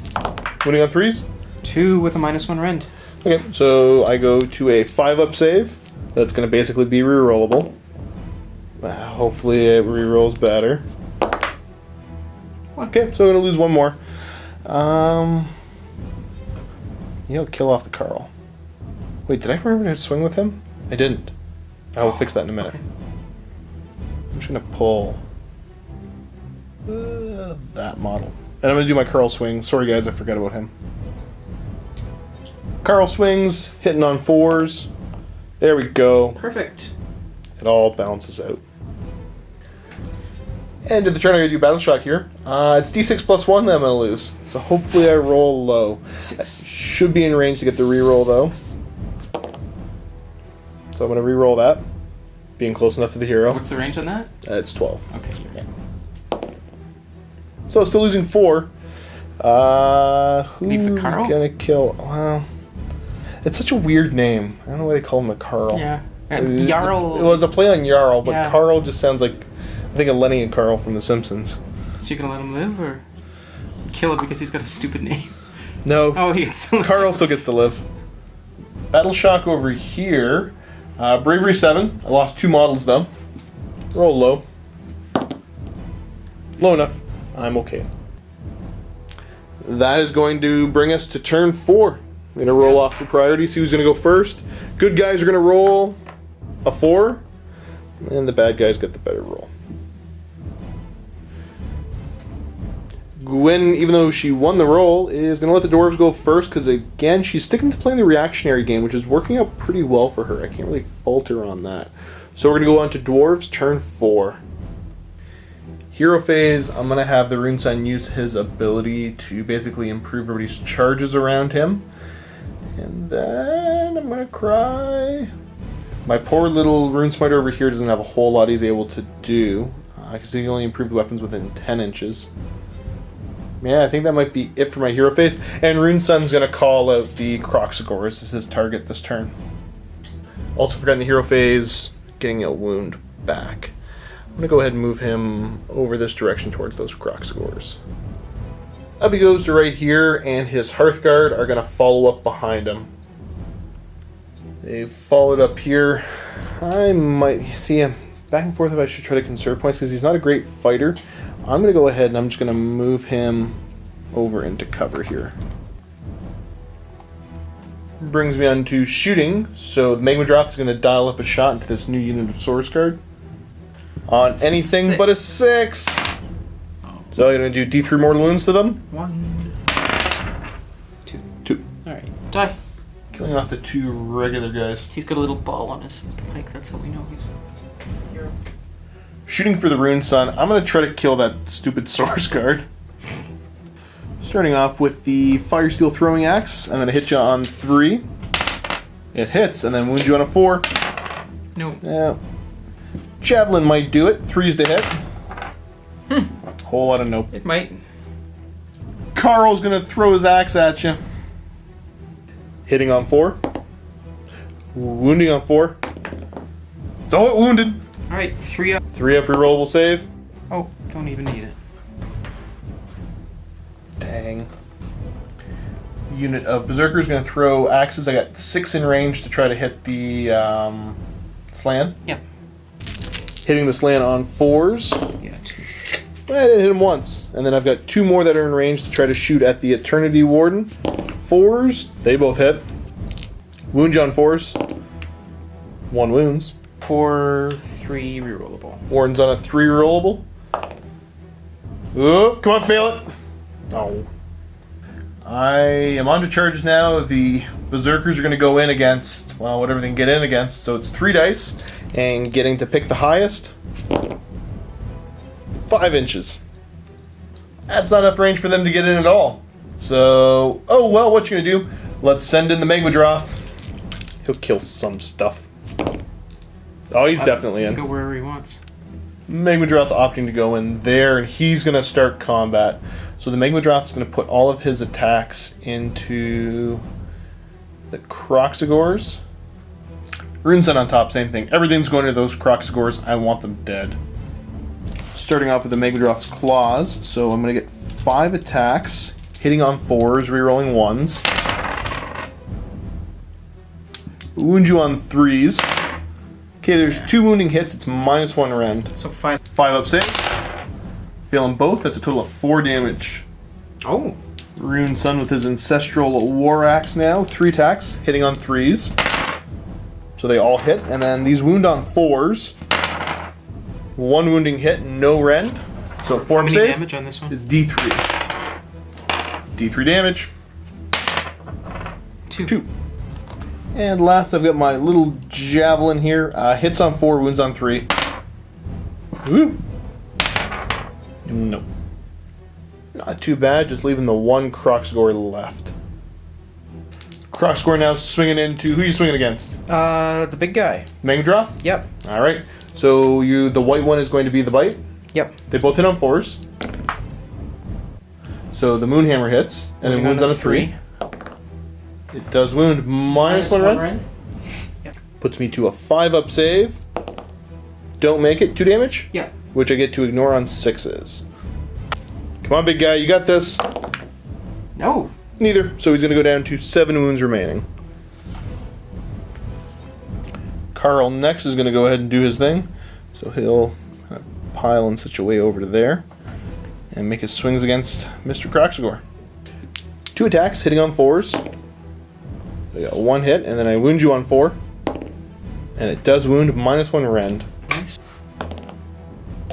Winning on 3s. 2 with a -1 rend. Okay, so I go to a 5-up save. That's going to basically be rerollable. Hopefully it rerolls better. Okay, so I'm going to lose 1 more. Kill off the Carl. Wait, did I remember to swing with him? I didn't. I will fix that in a minute. Okay. I'm just going to pull that model. And I'm going to do my Carl swing. Sorry guys, I forgot about him. Carl swings, hitting on 4s. There we go. Perfect. It all balances out. And to the turn, I'm going to do Battle Shock here. It's D6 +1 that I'm going to lose. So hopefully I roll low. 6. Should be in range to get the reroll though. So I'm going to reroll that. Being close enough to the hero. What's the range on that? It's 12. Okay. Yeah. So still losing 4. Leave the Carl? Gonna kill? Well, it's such a weird name. I don't know why they call him the Carl. Yeah. It Jarl. was a play on Jarl, but Yeah. Carl just sounds like I think of Lenny and Carl from The Simpsons. So you're gonna let him live, or kill him because he's got a stupid name? No. Oh, he gets to live. Carl still gets to live. Battle Shock over here. Bravery 7. I lost 2 models though. Roll low. Low enough. I'm okay. That is going to bring us to turn 4. I'm going to roll off the priority, see who's going to go first. Good guys are going to roll a 4, and the bad guys get the better roll. Guin, even though she won the roll, is going to let the Dwarves go first, because again, she's sticking to playing the reactionary game, which is working out pretty well for her. I can't really fault her on that. So we're going to go on to Dwarves, turn 4. Hero phase, I'm going to have the Rune Son use his ability to basically improve everybody's charges around him. And then I'm going to cry. My poor little Rune Smiter over here doesn't have a whole lot he's able to do, because he can only improve the weapons within 10 inches. Yeah, I think that might be it for my hero phase. And Rune Son's going to call out the Croxagores as his target this turn. Also forgotten the hero phase, getting a wound back. I'm going to go ahead and move him over this direction towards those Croxagores. Up he goes to right here, and his Hearthguard are going to follow up behind him. They've followed up here. I might see him back and forth if I should try to conserve points, because he's not a great fighter. I'm going to go ahead and I'm just going to move him over into cover here. Brings me on to shooting. So the Magmadroth is going to dial up a shot into this new unit of Source Guard. On anything 6. but a 6. So I'm going to do D3 mortal wounds to them. 1, 2. 2. Alright, die. Killing off the 2 regular guys. He's got a little ball on his mic, that's how we know he's a hero. Shooting for the Rune Son. I'm going to try to kill that stupid Source Guard. Starting off with the Fire Steel Throwing Axe. I'm going to hit you on 3. It hits, and then wound you on a 4. No. Yeah. Javelin might do it. 3's to hit. Whole lot of nope. It might. Carl's going to throw his axe at you. Hitting on 4. Wounding on 4. Oh, it wounded. Alright, 3 up. 3 up rerollable save. Oh, don't even need it. Dang. Unit of Berserkers going to throw axes. I got 6 in range to try to hit the Slan. Yeah. Hitting the Slan on 4s. Yeah, 2. I didn't hit him once. And then I've got 2 more that are in range to try to shoot at the Eternity Warden. 4s. They both hit. Wound you on 4s. 1 wounds. 4, 3 rerollable. Warden's on a 3 rollable. Oh, come on, fail it. Oh. I am on to charges now. The Berserkers are going to go in against, well, whatever they can get in against. So it's 3 dice, and getting to pick the highest. 5 inches. That's not enough range for them to get in at all. So, oh well, what you going to do? Let's send in the Magmadroth. He'll kill some stuff. Oh, he's definitely in. Go wherever he wants. Magmadroth opting to go in there, and he's going to start combat. So the Magmadroth is going to put all of his attacks into the Croxagors. Runeset on top, same thing. Everything's going to those Croxagors. I want them dead. Starting off with the Magmadroth's claws, so I'm going to get 5 attacks, hitting on 4s, rerolling 1s. Wound you on 3s. Okay, there's 2 wounding hits, it's -1 rend. So 5. 5 up save. Failing both, that's a total of 4 damage. Oh. Rune Sun with his Ancestral War Axe now, 3 attacks, hitting on 3s. So they all hit, and then these wound on 4s. 1 wounding hit, no rend. So 4 How many save damage on this one? is D3. D3 damage. 2. And last, I've got my little javelin here. Hits on 4, wounds on 3. Woo. Nope. Not too bad, just leaving the 1 Croxagor left. Croxagor now swinging into... Who are you swinging against? The big guy. Magmadroth? Yep. Alright. So the white one is going to be the bite. Yep. They both hit on 4s. So the Moonhammer hits, and then wounds on a 3. It does wound -1 rend. Yep. Puts me to a 5 up save. Don't make it, 2 damage. Yep. Which I get to ignore on 6s. Come on, big guy, you got this. No. Neither. So he's going to go down to 7 wounds remaining. Carl next is going to go ahead and do his thing. So he'll pile in such a way over to there and make his swings against Mr. Croxagor. 2 attacks, hitting on 4s. I got 1 hit, and then I wound you on 4. And it does wound -1 rend. Nice.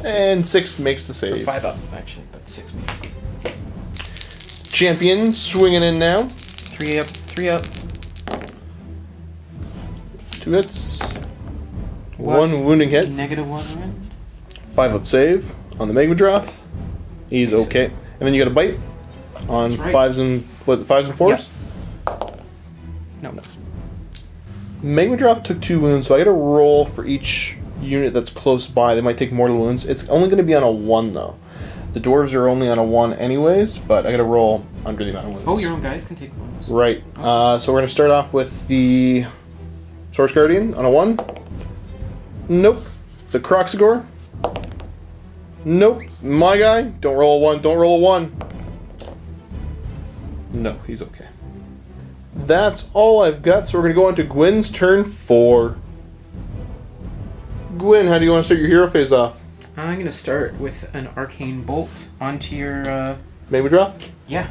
And 6 makes the save. 5 up, actually, but 6 makes. Champion swinging in now. 3 up, 3 up. 2 hits. 1 wounding hit. -1 rend. 5 up save on the Magmadroth. He's okay. And then you got a bite on That's right. 5s and 4s. Yep. No. Magmadroth took 2 wounds, so I got to roll for each unit that's close by. They might take mortal wounds. It's only going to be on a 1 though. The dwarves are only on a 1 anyways, but I got to roll under the amount of wounds. Oh, your own guys can take wounds. Right. So we're going to start off with the Source Guardian on a 1. Nope. The Croxagor. Nope. My guy. Don't roll a 1. Don't roll a 1. No, he's okay. That's all I've got, so we're going to go on to Gwyn's turn 4. Gwyn, how do you want to start your hero phase off? I'm going to start with an Arcane Bolt onto your... Magmadroth? Yeah.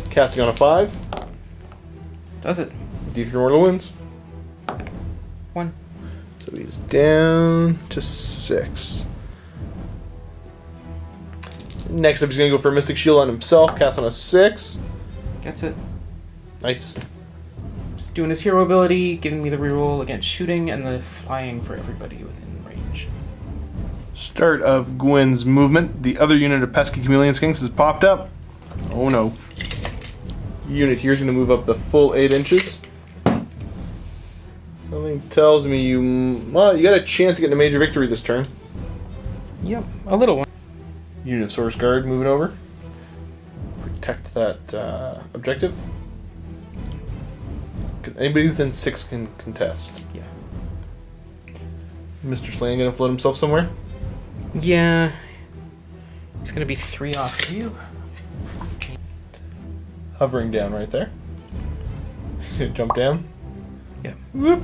Casting on a 5. Does it. D3 mortal wounds. 1. So he's down to 6. Next up, he's going to go for a Mystic Shield on himself. Cast on a 6. Gets it. Nice. Just doing his hero ability, giving me the reroll against shooting and the flying for everybody within range. Start of Gwyn's movement. The other unit of Pesky Chameleon Skinks has popped up. Oh no. Unit here is going to move up the full 8 inches. Something tells me you got a chance to get a major victory this turn. Yep, a little one. Unit of Source Guard moving over. Protect that objective. Anybody within 6 can contest. Yeah. Mr. Slane gonna float himself somewhere? Yeah. It's gonna be 3 off of you. Hovering down right there. Jump down. Yeah. Whoop.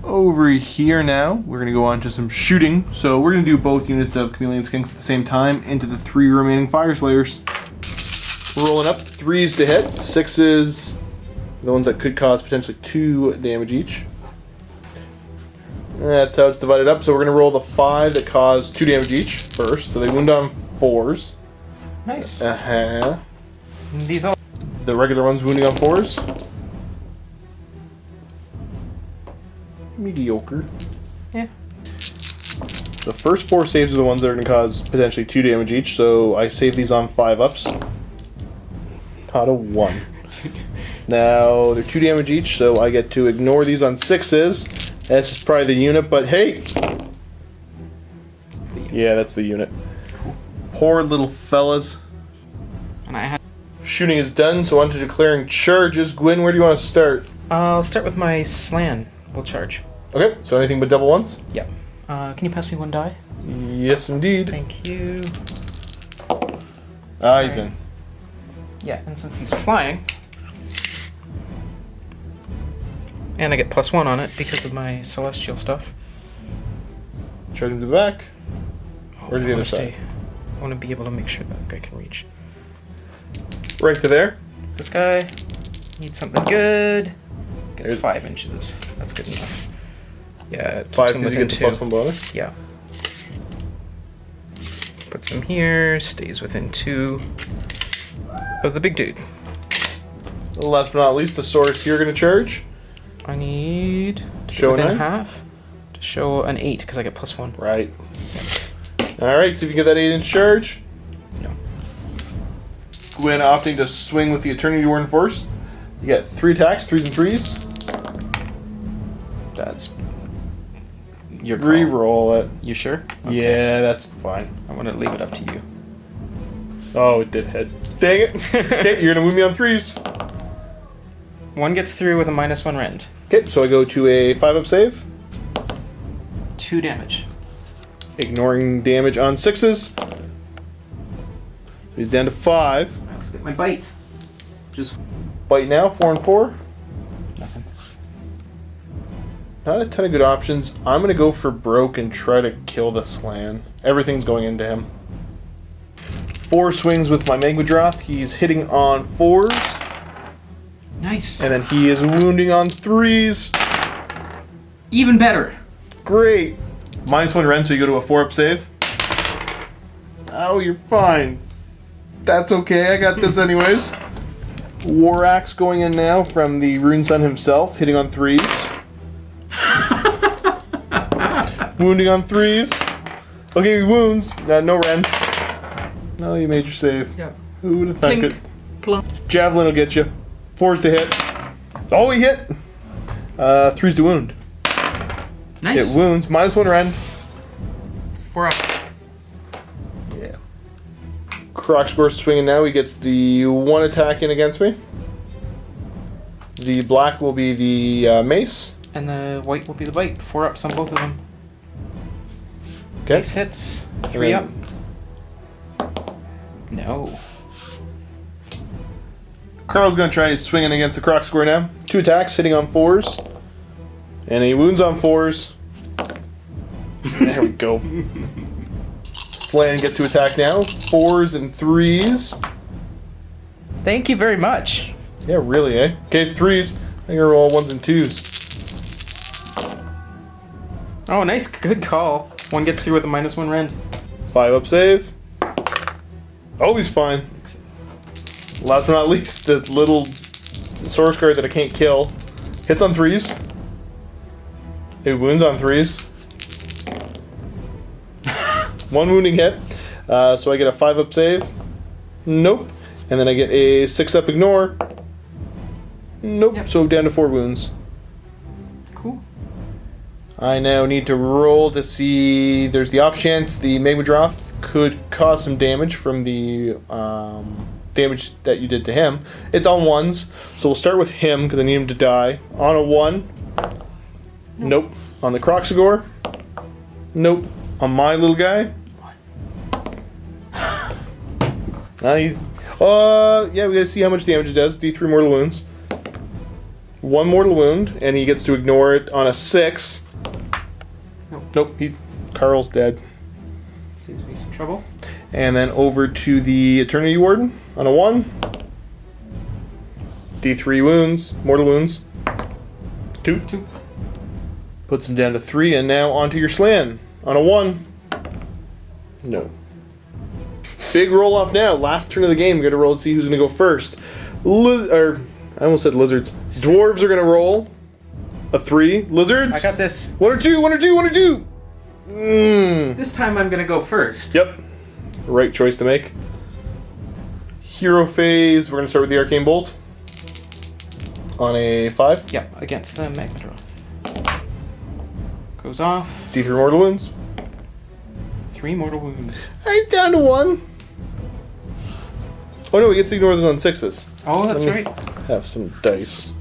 Over here now, we're gonna go on to some shooting. So we're gonna do both units of Chameleon Skinks at the same time into the 3 remaining Fyreslayers. Rolling up, 3s to hit, 6s, the ones that could cause potentially 2 damage each. That's how it's divided up. So we're going to roll the 5 that cause 2 damage each first. So they wound on 4s. Nice. These all. The regular ones wounding on 4s. Mediocre. Yeah. The first 4 saves are the ones that are going to cause potentially 2 damage each. So I save these on 5-ups. Not a 1. Now they're 2 damage each, so I get to ignore these on 6s. That's probably the unit, but hey! Yeah, that's the unit. Poor little fellas. And I have. Shooting is done, so on to declaring charges. Guin, where do you want to start? I'll start with my slan. We'll charge. Okay, so anything but double ones? Yep. Can you pass me 1 die? Yes, indeed. Thank you. He's in. Yeah, and since he's flying, and I get +1 on it because of my celestial stuff. Charge him to the back. Or to the other stay. side? I want to be able to make sure that guy can reach. Right to there. This guy needs something good. Gets There's 5 inches. That's good enough. Yeah, it 5 puts him because you within get 2. the +1 bonus. Yeah. Puts him here. Stays within 2 of the big dude. Last but not least, the swords here are going to charge. I need to Show within 9? half to show an 8 because I get +1. Right. Alright, so if you get that 8-inch charge. No. Gwen opting to swing with the Eternity Warden first. You get 3 attacks, 3s and 3s. That's your call. Reroll it. You sure? Yeah, that's fine. I want to leave it up to you. Oh, it did hit. Dang it. Okay, you're going to wound me on 3s. 1 gets through with a -1 rend. Okay, so I go to a 5-up save. 2 damage. Ignoring damage on 6s. He's down to 5. Let's get my bite. Just Bite now, 4 and 4. nothing. Not a ton of good options. I'm going to go for broke and try to kill the Slan. Everything's going into him. 4 swings with my Magmadroth. He's hitting on 4s. Nice. And then he is wounding on 3s. Even better. Great. -1 rend, so you go to a 4-up save. Oh, you're fine. That's okay, I got this anyways. War Axe going in now from the Rune Sun himself, hitting on 3s. Wounding on 3s. Okay, he wounds. No rend. No, you made your save. Yep. Who would have thunk it? Plunk. Javelin will get you. 4s to hit. Oh, he hit! 3s to wound. Nice. It wounds. -1 rend. 4 up. Yeah. Crocscore swinging now. He gets the 1 attack in against me. The black will be the mace. And the white will be the bite. 4 ups on both of them. Okay. Mace hits. 3 up. then- No. Carl's going to try swinging against the Crocscore now. 2 attacks, hitting on 4s. And he wounds on 4s. There we go. Flan gets to attack now. 4s and 3s. Thank you very much. Yeah, really, eh? Okay, 3s. I'm going to roll 1s and 2s. Oh, nice. Good call. 1 gets through with a -1 rend. 5-up save. Oh, he's fine. Last but not least, the little source card that I can't kill. Hits on 3s. It wounds on 3s. 1 wounding hit. So I get a 5-up save. Nope. And then I get a 6-up ignore. Nope. Yep. So down to 4 wounds. Cool. I now need to roll to see. There's the off chance the Magmadroth could cause some damage from the damage that you did to him. It's on 1s, so we'll start with him because I need him to die. On a 1. Nope. On the Crocsagore. Nope. On my little guy. He's. Yeah, we gotta see how much damage it does. D3 mortal wounds. 1 mortal wound, and he gets to ignore it on a 6. Nope, Carl's dead. Saves me some trouble. And then over to the Eternity Warden on a 1. D3 wounds, mortal wounds. 2. Puts him down to 3, and now onto your slan. On a 1. No. Big roll off now. Last turn of the game. We got to roll to see who's going to go first. I almost said lizards. Dwarves are going to roll. A 3. Lizards. I got this. 1 or 2. 1 or 2. 1 or 2. This time I'm going to go first. Yep. Right choice to make. Hero phase. We're going to start with the arcane bolt. On a 5. Yep, against the Magmadroth. Goes off. D3 mortal wounds. 3 mortal wounds. He's down to 1. Oh no, we get to ignore those on 6s. Oh, that's right. Have some dice.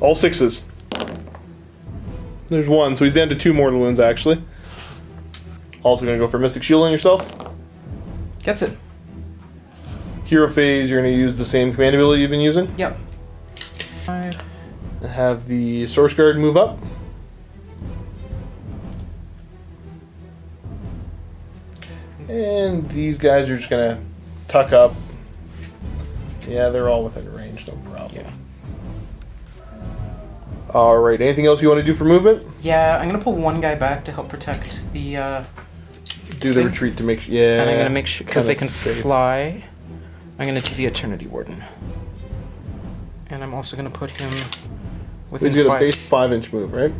All 6s. There's 1, so he's down to 2 mortal wounds actually. Also gonna go for Mystic Shield on yourself. Gets it. Hero phase, you're gonna use the same command ability you've been using. Yep. Have the Source Guard move up. And these guys are just gonna tuck up. Yeah, they're all within range, no problem. Yeah. Alright, anything else you want to do for movement? Yeah, I'm gonna pull one guy back to help protect the Do the retreat to make sure. Yeah. and I'm gonna make sure because they can safe. fly. I'm gonna do the Eternity Warden. And I'm also gonna put him within He's got a 5. base 5-inch move, right?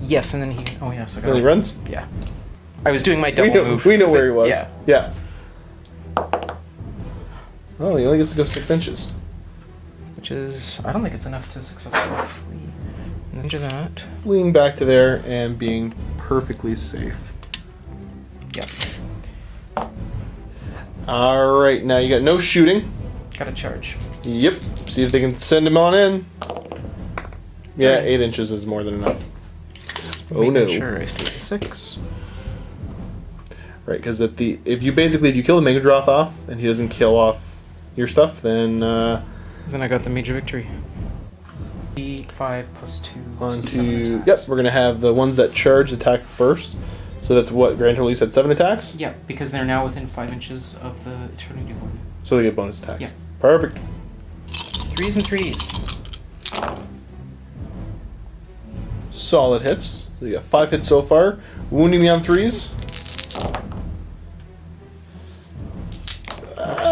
Yes, and then he oh yeah, so I And he runs? yeah. I was doing my double move. We know 'cause where he was. Yeah. Yeah. Oh, he only gets to go 6 inches. Which is I don't think it's enough to successfully flee. And then do that. Fleeing back to there and being perfectly safe. Yep. Alright, now you got no shooting. Gotta charge. Yep. See if they can send him on in. Yeah, 8 inches is more than enough. Oh Making no. Sure, I stay at 6. Right, because if you kill the Megadroth off and he doesn't kill off your stuff, then Then I got the major victory. 5 plus 2. on so 7 to attacks. we're gonna have the ones that charge attack first. So that's what Grand Tour said, 7 attacks. Yeah, because they're now within 5 inches of the Eternity Warden. So they get bonus attacks. Yeah. Perfect. 3s and 3s. Solid hits. So you got 5 hits so far. Wounding me on 3s.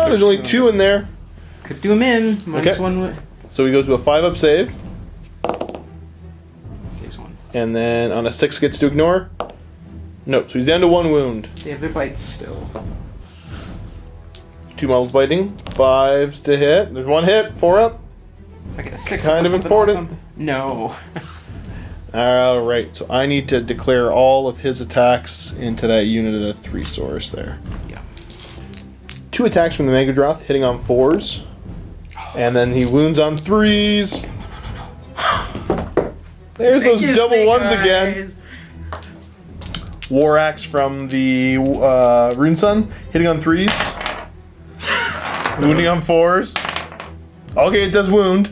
There's only 2 in there. Could do him in. Minus Okay. 1. So he goes to a 5-up save. Saves 1. And then on a 6 gets to ignore. Nope, so he's down to 1 wound. They have their bites still. 2 models biting. 5s to hit. There's 1 hit. 4 up. If I get a 6, Kind I'll of put something important. awesome. No. Alright, so I need to declare all of his attacks into that unit of the 3 source there. Yeah. 2 attacks from the Megadroth, hitting on 4s. And then he wounds on 3s. There's those double 1s again. War Axe from the Rune Sun, hitting on 3s. Wounding on 4s. Okay, it does wound.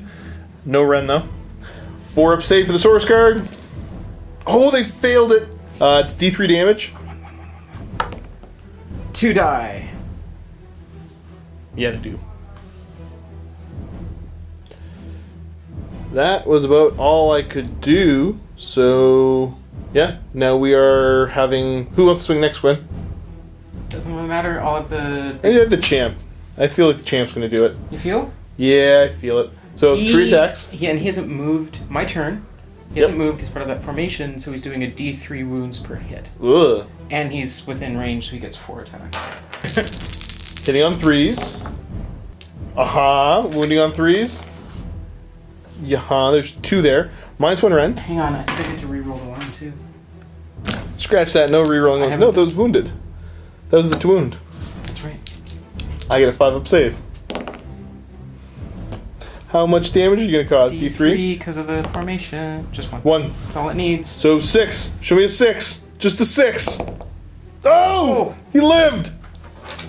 No Ren though. 4-up save for the Source Guard. Oh, they failed it. It's D3 damage. 2 die. Yeah, they do. That was about all I could do. So, yeah. Now we are having... Who wants to swing next, Guin? Doesn't really matter. All of the. I have the champ. I feel like the champ's going to do it. You feel? Yeah, I feel it. So, 3 attacks. And he hasn't moved. My turn. He hasn't moved. He's part of that formation, so he's doing a D3 wounds per hit. Ugh. And he's within range, so he gets 4 attacks. Hitting on 3s. Wounding on 3s. There's 2 there. Minus 1 Ren. Hang on, I think I get to reroll the 1 too. Scratch that, no rerolling. haven't No, done- those wounded. That was the to wound. That's right. I get a 5-up save. How much damage are you going to cause? D3? because of the formation. Just 1. 1. That's all it needs. So 6. Show me a 6. Just a 6. Oh! He lived!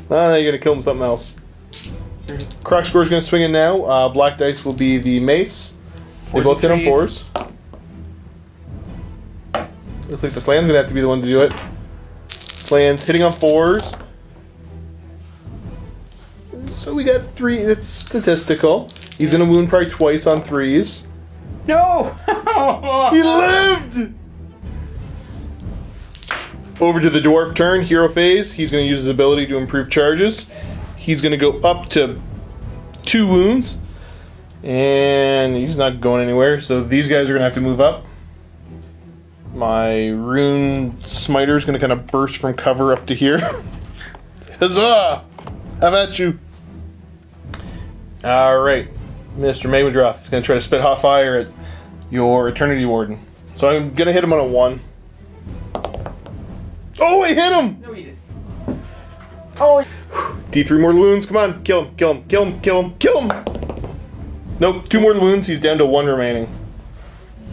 Now you're going to kill him with something else. Croc Score's going to swing in now. Black Dice will be the mace. They 4s both hit and on 3s. 4s. Looks like the Slan's going to have to be the one to do it. Slan's hitting on 4s. So we got 3. It's statistical. He's going to wound probably twice on 3s. No! He lived! Over to the dwarf turn, hero phase. He's going to use his ability to improve charges. He's going to go up to 2 wounds. And he's not going anywhere, so these guys are going to have to move up. My rune smiter is going to kind of burst from cover up to here. Huzzah! Have at you. Alright. Mr. Maywardroth is going to try to spit hot fire at your Eternity Warden. So I'm going to hit him on a 1. Oh, I hit him! No, you didn't. Oh. D3 more wounds. Come on. Kill him. Kill him. Kill him. Kill him. Kill him. Nope. 2 more wounds. He's down to 1 remaining.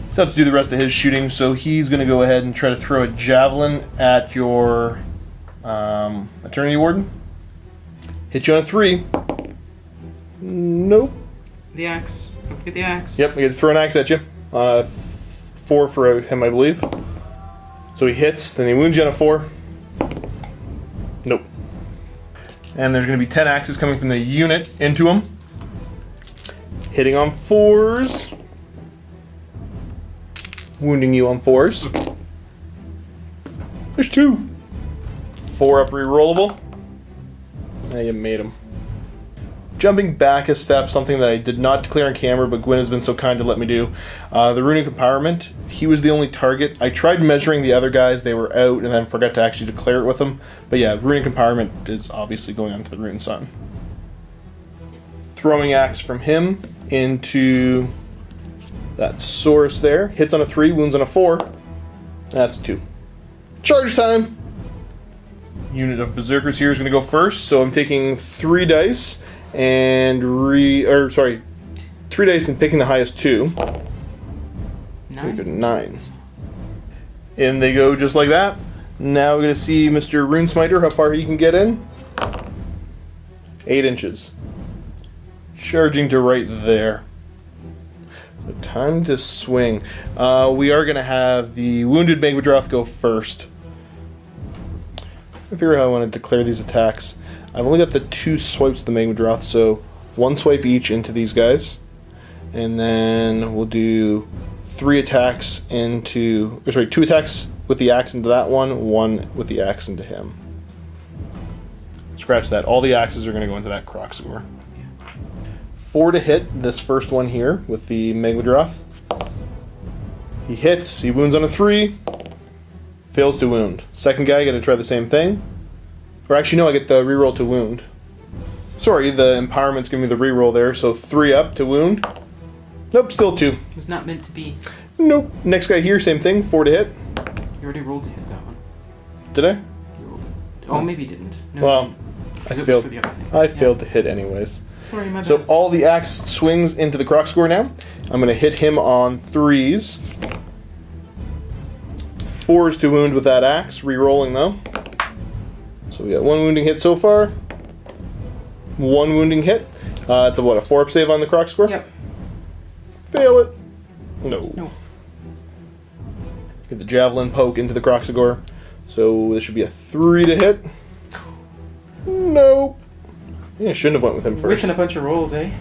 Still have to do the rest of his shooting, so he's going to go ahead and try to throw a javelin at your Eternity Warden. Hit you on a 3. Nope. The axe. Don't forget the axe. Yep, I get to throw an axe at you. 4 for him, I believe. So he hits, then he wounds you on a 4. Nope. And there's going to be 10 axes coming from the unit into him. Hitting on 4s. Wounding you on 4s. There's 2. 4 up rerollable. Now you made him. Jumping back a step, something that I did not declare on camera, but Guin has been so kind to let me do. The runic empowerment, he was the only target. I tried measuring the other guys, they were out, and then forgot to actually declare it with them. But yeah, runic empowerment is obviously going on to the rune sun. Throwing axe from him into that source there. Hits on a 3, wounds on a 4. That's 2. Charge time! Unit of Berserkers here is going to go first, so I'm taking 3 dice. And 3 dice and picking the highest 2. 9. In they go just like that. Now we're going to see Mr. Rune Smiter, how far he can get in. 8 inches. Charging to right there. So time to swing. We are going to have the Wounded Maywardroth go first. I figure out how I want to declare these attacks. I've only got the 2 swipes of the Maywardroth, so 1 swipe each into these guys. And then we'll do 3 attacks into... 2 attacks with the axe into that one, 1 with the axe into him. Scratch that. All the axes are going to go into that Croxor. 4 to hit this first one here with the Maywardroth. He hits, he wounds on a 3. Fails to wound. Second guy, got to try the same thing. Or actually, no, I get the reroll to wound. Sorry, the empowerment's giving me the reroll there, so 3 up to wound. Nope, still 2. It was not meant to be. Nope. Next guy here, same thing, 4 to hit. You already rolled to hit that one. Did I? You rolled it. Oh, maybe you didn't. No, well, I failed. Failed to hit anyways. Sorry, my bad. So all the axe swings into the Croxor now. I'm going to hit him on 3s. 4s to wound with that axe, rerolling though. So we got 1 wounding hit so far. 1 wounding hit. It's a what, a 4-up save on the Croxor? Yep. Fail it. No. No. Get the javelin poke into the Croxor. So this should be a 3 to hit. Nope. Yeah, I shouldn't have went with him first. Whiffing a bunch of rolls, eh?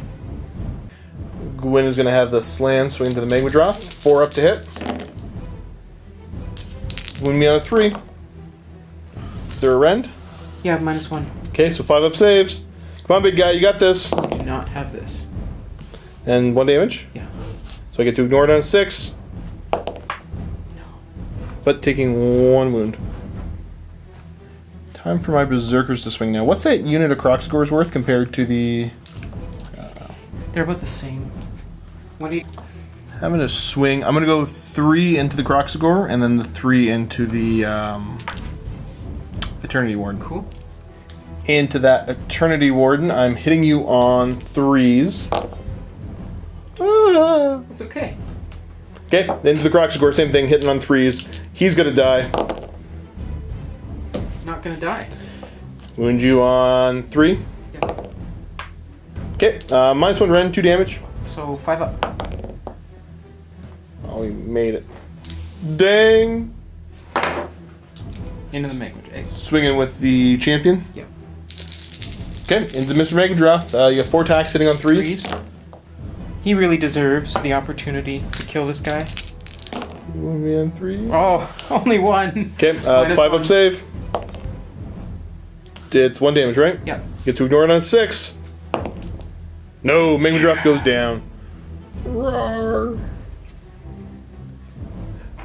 Guin is going to have the slam swing to the Maywardroth. 4 up to hit. Wound me on a 3. Is there a rend? Yeah, -1. Okay, so 5 up saves. Come on, big guy, you got this. I do not have this. And 1 damage? Yeah. So I get to ignore it on a 6. No. But taking 1 wound. Time for my Berserkers to swing now. What's that unit of Croxor's worth compared to the... They're about the same. What do you... Having a swing. I'm going to go 3 into the Croxor and then the 3 into the Eternity Warden. Cool. Into that Eternity Warden, I'm hitting you on 3s. It's okay. Okay, into the Croxor, same thing, hitting on 3s. He's going to die. Not gonna die. Wound you on 3. Yeah. Okay, -1 rend, 2 damage. So 5 up. Oh, he made it. Dang! Into the Maywardroth. Swinging with the champion. Yep. Okay, into Mr. Maywardroth. You have 4 attacks hitting on 3s. He really deserves the opportunity to kill this guy. 1v3. Oh, only one. Okay, 5 up save. It's 1 damage, right? Yeah. Get to ignore it on 6. No, Magmadroth goes down. Roar.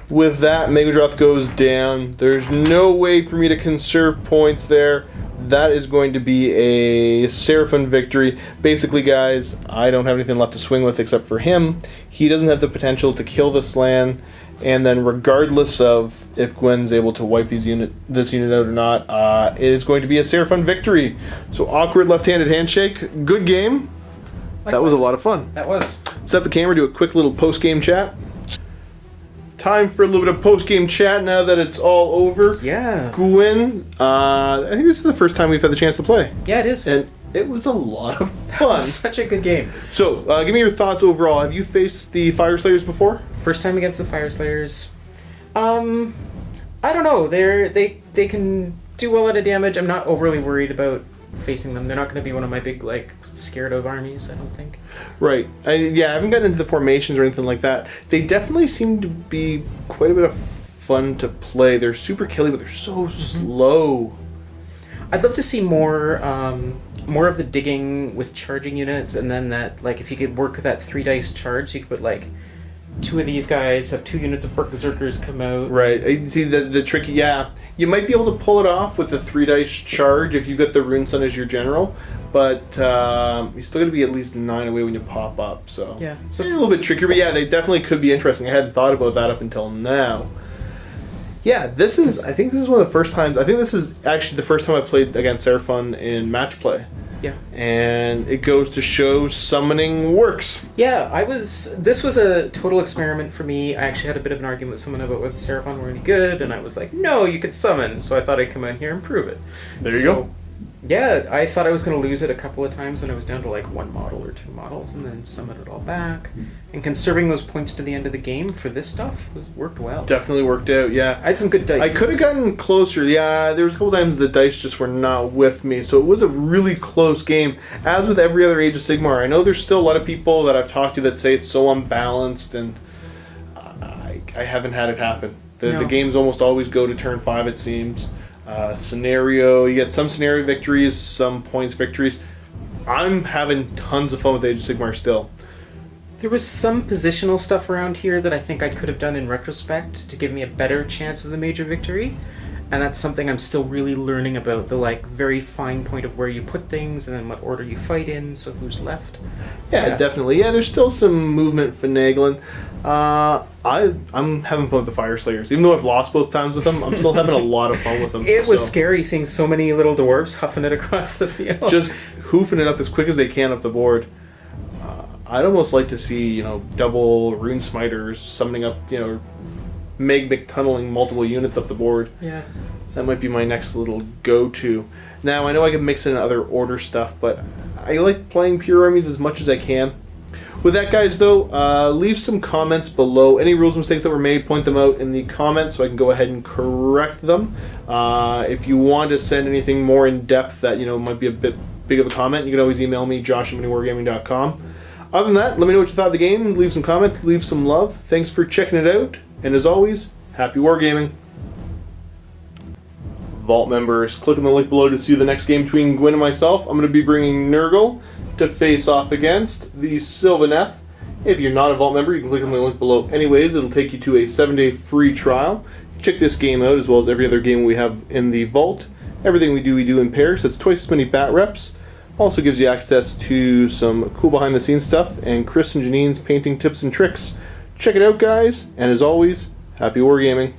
With that, Magmadroth goes down. There's no way for me to conserve points there. That is going to be a Seraphon victory. Basically, guys, I don't have anything left to swing with except for him. He doesn't have the potential to kill this land. And then regardless of if Gwen's able to wipe this unit out or not, it is going to be a Seraphon victory. So awkward left-handed handshake. Good game. Likewise. That was a lot of fun. That was. Set the camera, do a quick little post-game chat. Time for a little bit of post-game chat now that it's all over. Yeah. Guin, I think this is the first time we've had the chance to play. Yeah, it is. And it was a lot of fun. Such a good game. So, give me your thoughts overall. Have you faced the Fyreslayers before? First time against the Fyreslayers. I don't know. They can do a lot of damage. I'm not overly worried about facing them. They're not going to be one of my big, scared of armies, I don't think. Right. I haven't gotten into the formations or anything like that. They definitely seem to be quite a bit of fun to play. They're super killy, but they're so slow. I'd love to see more of the digging with charging units, and then that, if you could work with that 3 dice charge, so you could put, 2 of these guys, have 2 units of Berserkers come out. Right. See, the tricky, you might be able to pull it off with the 3 dice charge if you've got the Rune Sun as your general, but you're still going to be at least 9 away when you pop up, so... Yeah. So it's a little bit trickier, but they definitely could be interesting. I hadn't thought about that up until now. Yeah, I think this is one of the first times, I think this is actually the first time I played against Seraphon in match play. Yeah. And it goes to show summoning works. Yeah, this was a total experiment for me. I actually had a bit of an argument with someone about whether Seraphon were any good, and I was like, no, you could summon, so I thought I'd come out here and prove it. There you go. Yeah, I thought I was going to lose it a couple of times when I was down to 1 model or 2 models, and then summon it all back. And conserving those points to the end of the game for this stuff worked well. Definitely worked out, yeah. I had some good dice. I could have gotten closer, there was a couple times the dice just were not with me, so it was a really close game. As with every other Age of Sigmar, I know there's still a lot of people that I've talked to that say it's so unbalanced, and I haven't had it happen. The games almost always go to turn 5, it seems. You get some scenario victories, some points victories. I'm having tons of fun with Age of Sigmar still. There was some positional stuff around here that I think I could have done in retrospect to give me a better chance of the major victory, and that's something I'm still really learning about, the very fine point of where you put things and then what order you fight in, so who's left. Yeah, definitely. Yeah, there's still some movement finagling. I'm having fun with the Fyreslayers. Even though I've lost both times with them, I'm still having a lot of fun with them. It was scary seeing so many little dwarves huffing it across the field. Just hoofing it up as quick as they can up the board. I'd almost like to see, double Rune Smiters summoning up, Magmic tunneling multiple units up the board. Yeah. That might be my next little go-to. Now, I know I can mix in other order stuff, but I like playing pure armies as much as I can. With that, guys, though, leave some comments below. Any rules mistakes that were made, point them out in the comments so I can go ahead and correct them. If you want to send anything more in-depth that, might be a bit big of a comment, you can always email me, josh@MiniWarGaming.com. Other than that, let me know what you thought of the game. Leave some comments, leave some love. Thanks for checking it out. And as always, happy wargaming. Vault members, click on the link below to see the next game between Guin and myself. I'm going to be bringing Nurgle to face off against the Sylvaneth. If you're not a Vault member, you can click on the link below anyways. It'll take you to a 7-day free trial. Check this game out as well as every other game we have in the Vault. Everything we do in pairs, so it's twice as many bat reps. Also gives you access to some cool behind-the-scenes stuff and Chris and Janine's painting tips and tricks. Check it out, guys, and as always, happy wargaming.